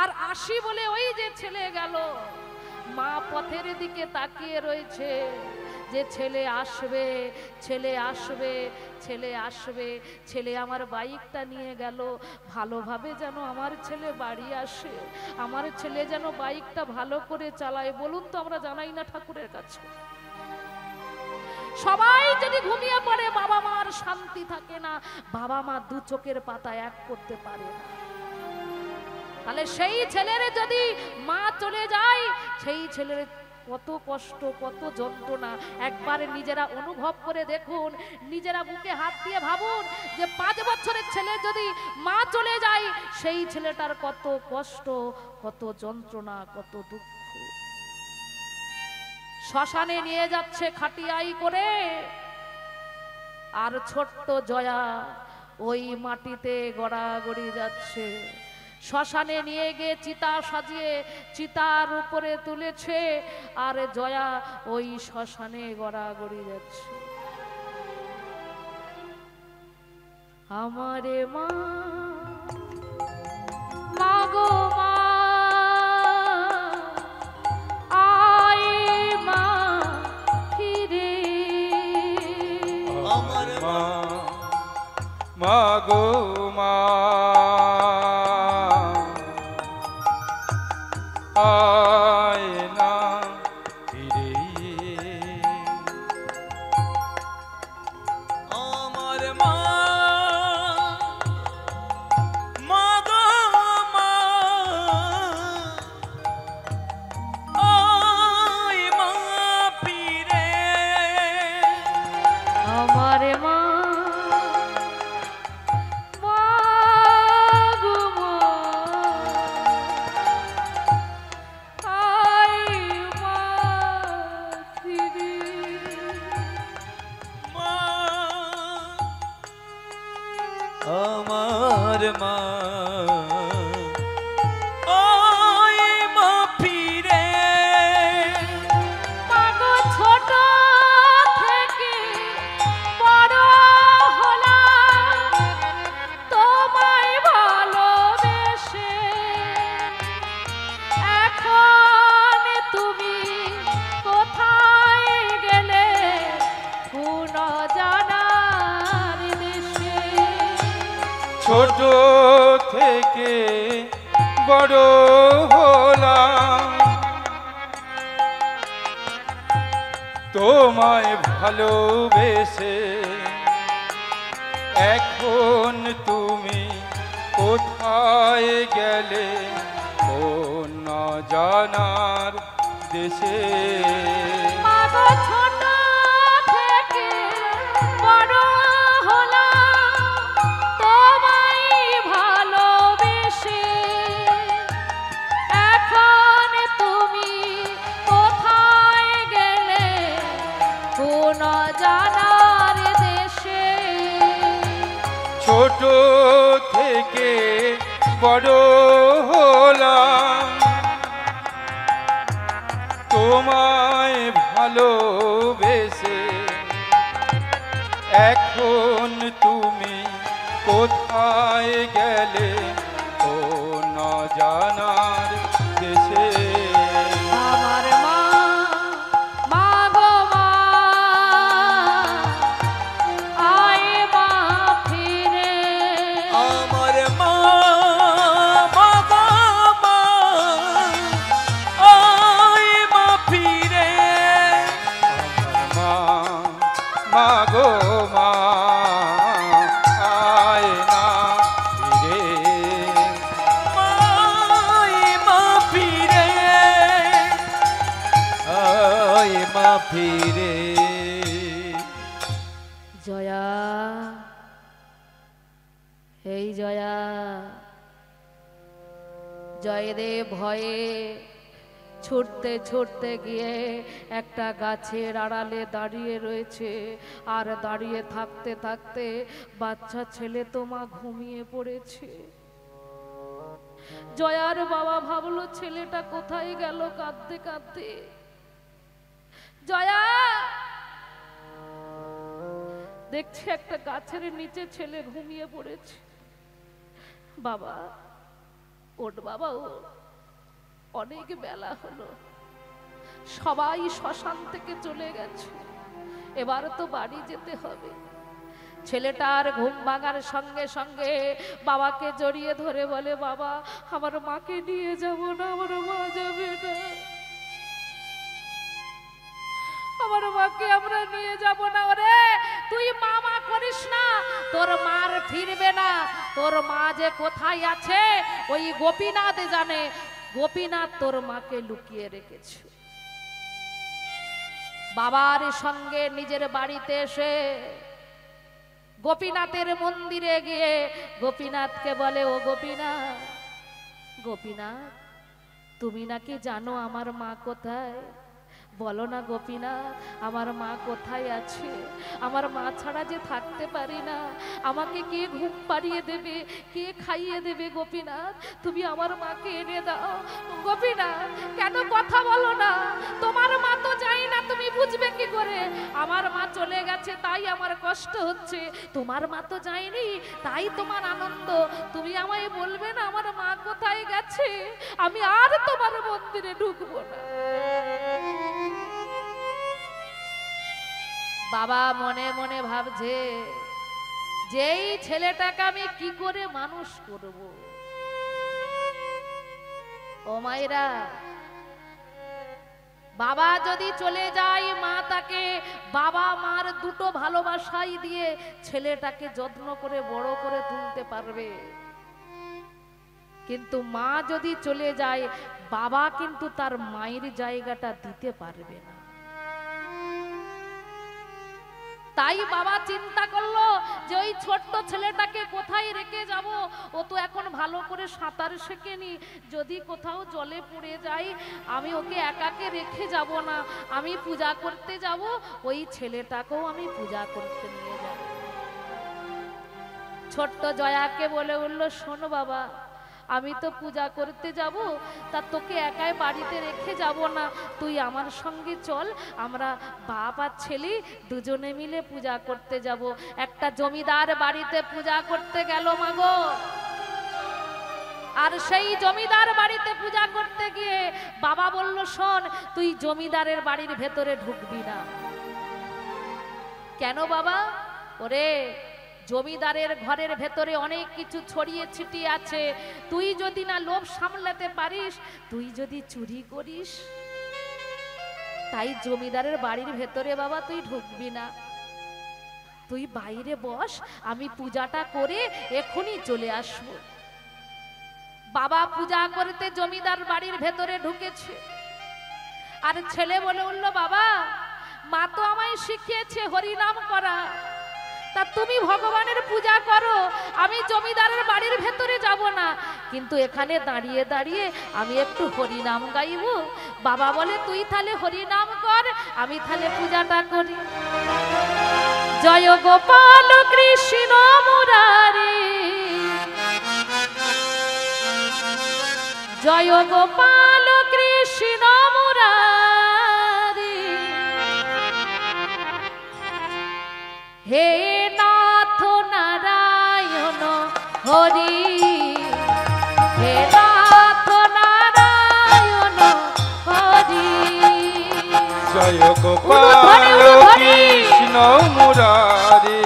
আর আসি বলে ওই যে ছেলে গেল, মা পথের দিকে তাকিয়ে রয়েছে যে ছেলে আসবে, ছেলে আসবে, ছেলে আসবে, ছেলে আমার বাইকটা নিয়ে গেল, ভালোভাবে যেন আমার ছেলে বাড়ি আসে, আমার ছেলে যেন বাইকটা ভালো করে চালায়। বলুন তো আমরা জানাই না ঠাকুরের কাছে? সবাই যদি ঘুমিয়ে পড়ে, বাবা মার শান্তি থাকে না, বাবা মা দু চোখের পাতা এক করতে পারে না। তাহলে সেই ছেলের যদি মা চলে যায়, সেই ছেলের কত কষ্ট, কত যন্ত্রণা একবার নিজেরা অনুভব করে দেখুন, নিজেরা বুকে হাত দিয়ে ভাবুন যে 5 বছরের ছেলে যদি মা চলে যায়, সেই ছেলেটার কত কষ্ট, কত যন্ত্রণা, কত দুঃখ। শ্মশানে নিয়ে যাচ্ছে খাটিয়াই করে, আর ছোট্ট জয়া ওই মাটিতে গড়াগড়ি যাচ্ছে। শ্মশানে নিয়ে গিয়ে চিতা সাজিয়ে চিতার উপরে তুলেছে, আর জয়া ওই শ্মশানে গড়াগড়ি যাচ্ছে। আমারে মা, মা গো মা, আয় মা ফিরে। আমার মা, মা গো মা, আয় না ফিরে। আমার মা, মা গো মা, আয় মা ফিরে। আমার মা, মা গো মা, আয় মা ফিরে। মা, আমার মা, আয় মা ফিরে। মা গো ছোট থেকে বড় হলাম তোমায় ভালোবেসে, এখন তুমি কোথায় গেলে কোন জানার দেশে। ছোট থেকে বড় হলাম তোমায় ভালোবেসে, এখন তুমি কোথায় গেলে কোন জানার দেশে। মা গো ছোট থেকে বড় হলাম তোমায় ভালোবেসে, এখন তুমি কোথায় গেলে কোন জানার দেশে। ছোট থেকে বড় হলাম তোমায় ভালোবেসে, এখন তুমি কোথায় গেলে কোন জানার দেশে। আমার মা, মা গো মা, আয় মা ফিরে। আমার মা, মা গো মা, আয় মা ফিরে। আমার মা, মা গো মা, আয় না ফিরে। আয় মা ফিরে, আয় মা ফিরে। জয়া এই জয়া, জয়দেব ভয়ে ছুটতে ছুটতে গিয়ে একটা গাছের আড়ালে দাঁড়িয়ে রয়েছে। আর দাঁড়িয়ে থাকতে থাকতে বাচ্চা ছেলে তো মা ঘুমিয়ে পড়েছে। জয়ার বাবা ভাবলো ছেলেটা কোথায় গেল, কাঁদতে কাঁদতে। জয়া দেখছে একটা গাছের নিচে ছেলে ঘুমিয়ে পড়েছে। বাবা ওঠ, বাবা ও, অনেক বেলা হলো, সবাই শ্মশান থেকে চলে গেছে, এবার তো বাড়ি যেতে হবে। ছেলেটার ঘুম ভাঙার সঙ্গে সঙ্গে বাবাকে জড়িয়ে ধরে বলে, বাবা আমার মাকে নিয়ে যাব না, আমার মা যাবে না, আমার মাকে আমরা নিয়ে যাব না। ওরে তুই মা করিস না, তোর মার ফিরবে না, তোর মা যে কোথায় আছে ওই গোপীনাথ জানে, গোপীনাথ তোর মাকে লুকিয়ে রেখেছে। বাবার সঙ্গে নিজের বাড়িতে এসে গোপীনাথের মন্দিরে গিয়ে গোপীনাথকে বলে, ও গোপীনাথ, গোপীনাথ তুমি নাকি জানো আমার মা কোথায়? বলো না গোপীনাথ, আমার মা কোথায় আছে? আমার মা ছাড়া যে থাকতে পারি না, আমাকে কে ঘুম পাড়িয়ে দেবে, কে খাইয়ে দেবে? গোপীনাথ তুমি আমার মাকে এনে দাও। গোপীনাথ কেন কথা বলো না? তোমার মা তো যাই না, তুমি বুঝবে কি করে? আমার মা চলে গেছে তাই আমার কষ্ট হচ্ছে, তোমার মা তো যায়নি তাই তোমার আনন্দ। তুমি আমায় বলবে না আমার মা কোথায় গেছে? আমি আর তোমার মন্দিরে ঢুকবো না। বাবা মনে মনে ভাবছে, যেই ছেলেটাকে আমি কি করে মানুষ করব। ও মায়েরা, বাবা যদি চলে যায় মা তাকে বাবা মার দুটো ভালোবাসাই দিয়ে ছেলেটাকে যত্ন করে বড় করে তুলতে পারবে, কিন্তু মা যদি চলে যায় বাবা কিন্তু তার মায়ের জায়গাটা দিতে পারবে না। তাই বাবা চিন্তা করলো যে ওই ছোট্ট ছেলেটাকে কোথায় রেখে যাব, ও তো এখন ভালো করে সাঁতার শেখেনি, যদি কোথাও জলে পড়ে যায় আমি ওকে একাকে রেখে যাব না, আমি পূজা করতে যাব, ওই ছেলেটাকেও আমি পূজা করতে নিয়ে যাব। ছোট্ট জয়াকে বলে উঠল, শোনো বাবা, আমি তো পূজা করতে যাব, তা তোকে একাই বাড়িতে রেখে যাব না, তুই আমার সঙ্গে চল, আমরা বাপ আর ছেলে দুজনে মিলে পূজা করতে যাব। একটা জমিদার বাড়িতে পূজা করতে গেল মাগো। আর সেই জমিদার বাড়িতে পূজা করতে গিয়ে বাবা বলল, শোন তুই জমিদারের বাড়ির ভেতরে ঢুকবি না। কেন বাবা? ওরে জমিদারের ঘরের ভেতরে অনেক কিছু ছড়িয়ে ছিটিয়ে আছে, তুই যদি না লোভ সামলাতে পারিস, তুই যদি চুরি করিস, তাই জমিদারের বাড়ির ভেতরে বাবা তুই ঢুকবি না, তুই বাইরে বস, আমি পূজাটা করে এখনই চলে আসবো। বাবা পূজা করতে জমিদার বাড়ির ভেতরে ঢুকেছে। আর ছেলে বলে উঠল, বাবা মা তো আমায় শিখিয়েছে হরিনাম করা, তা তুমি ভগবানের পূজা করো, আমি জমিদারের বাড়ির ভেতরে যাব না, কিন্তু এখানে দাঁড়িয়ে দাঁড়িয়ে আমি একটু হরিনাম গাইব। বাবা বলে, তুই তাহলে হরিনাম কর, আমি তাহলে পূজাটা করি। জয় গোপাল কৃষ্ণ মুরারি, জয় গোপাল কৃষ্ণ মুরারি, হে নাথ নারায়ণ হরি, হে নাথ নারায়ণ হরি। জয় গোপাল কৃষ্ণ মুরারি,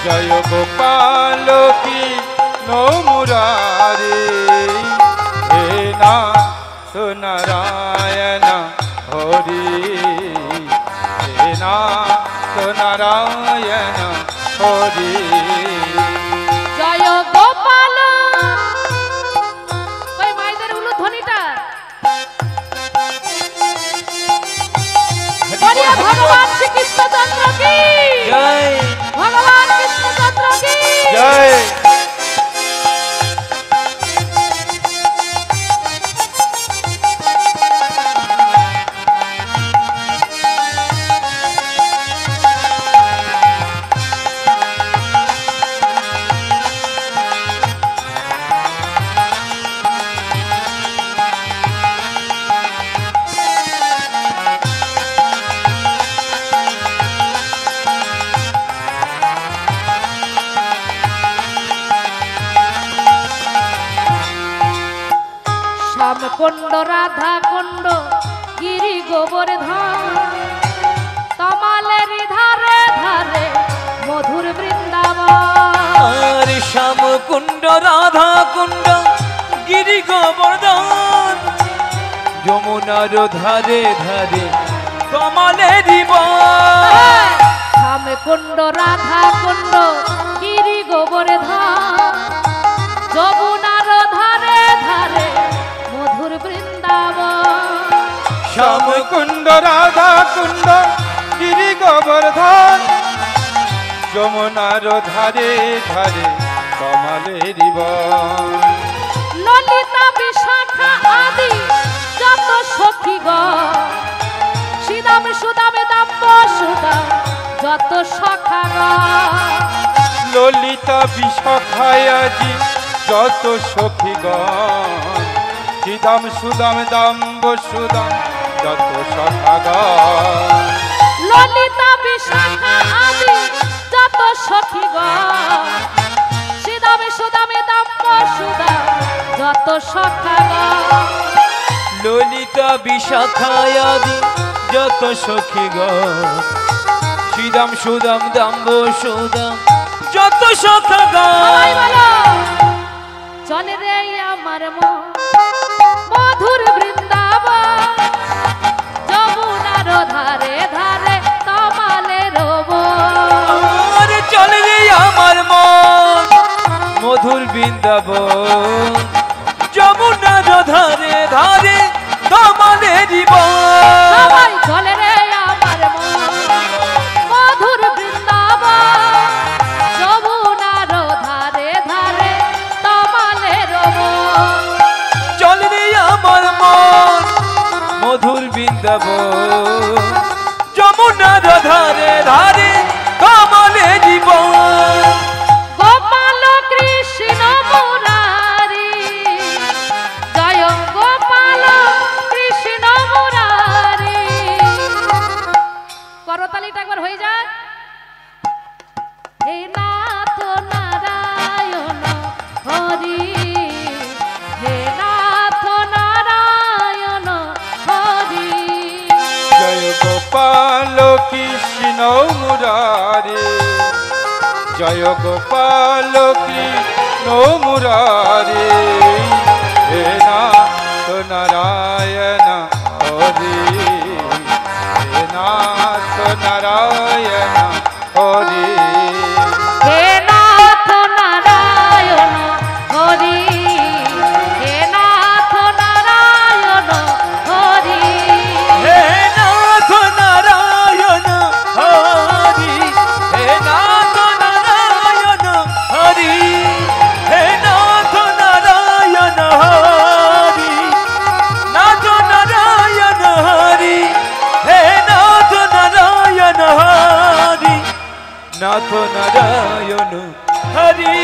জয় গোপাল কৃষ্ণ মুরারি, হে নাথ নারায়ণ হরি, হে নাথ নারায়ণ হরি। জয় গোপাল, ওই মাইদের উলুধ্বনিটা বলিয়া ভগবান শ্রীকৃষ্ণচন্দ্র কি জয়, ভগবান কৃষ্ণচন্দ্র কি জয়। কুণ্ড রাধা কুণ্ড গিরি গোবর্ধন তমালের ধারে ধারে মধুর বৃন্দাবন। আর শ্যাম কুণ্ড রাধা কুণ্ড গিরি গোবর্ধন যমুনার ধারে ধারে তমালের বন। শ্যাম কুণ্ড রাধা কুণ্ড গিরি গোবর্ধন যমুনার ধারে ধারে মধুর বৃন্দাবন। শ্যাম কুণ্ড রাধা কুণ্ড গিরি গোবর্ধন যমুনার ধারে ধারে তমালের বন। ললিতা বিশাখা আদি যত সখী গণ সিদাম সুদাম দাম্ব সুদাম যত সখা গণ। ললিতা বিশাখায় আজি যত সখীগণ চিদাম সুদাম দাম্ব সুদাম যত সখাগণ। ললিতা বিশাখা আদি যত সখী গণ সিদাম সুদাম দাম্ব সুদাম যত সখা গণ। ললিতা বিশাখায় আদি যত সখীগণ সিদাম সুদাম দাম্ব সুদাম যত সবাই সখাগণ। বলো চলে রে আমার মন মধুর বৃন্দাবন যমুনার ধারে ধারে তমালের বন। আর চলে রে আমার মন মধুর বৃন্দাবন যমুনার ধারে ধারে তমালের বন। সবাই চলে রে আমার মন মধুর বৃন্দাবন যমুনার ধারে ধারে তমালের বন। চলে রে আমার মন মধুর বৃন্দাবন যমুনার ধারে ধারে তমালের বন। গোপাল কৃষ্ণ মুরারি জয় গোপাল কৃষ্ণ মুরারি। করতালিটা একবার হয়ে যাক। হে নাথ নারায়ণ হরি হে নাথ নারায়ণ হরি। জয় গোপাল কৃষ্ণ মুরারে জয় গোপাল কৃষ্ণ মুরারে হে নাথ নারায়ণ হরি হে নাথ নারায়ণ হরি। হে নাথ নারায়ণ হরি হে নাথ নারায়ণ হরি। হে নাথ নারায়ণ হরি হে নাথ নারায়ণ হরি হে নাথ নারায়ণ হরি নাথ নারায়ণ হরি হে নাথ নারায়ণ হরি নাথ নারায়ণ হরি।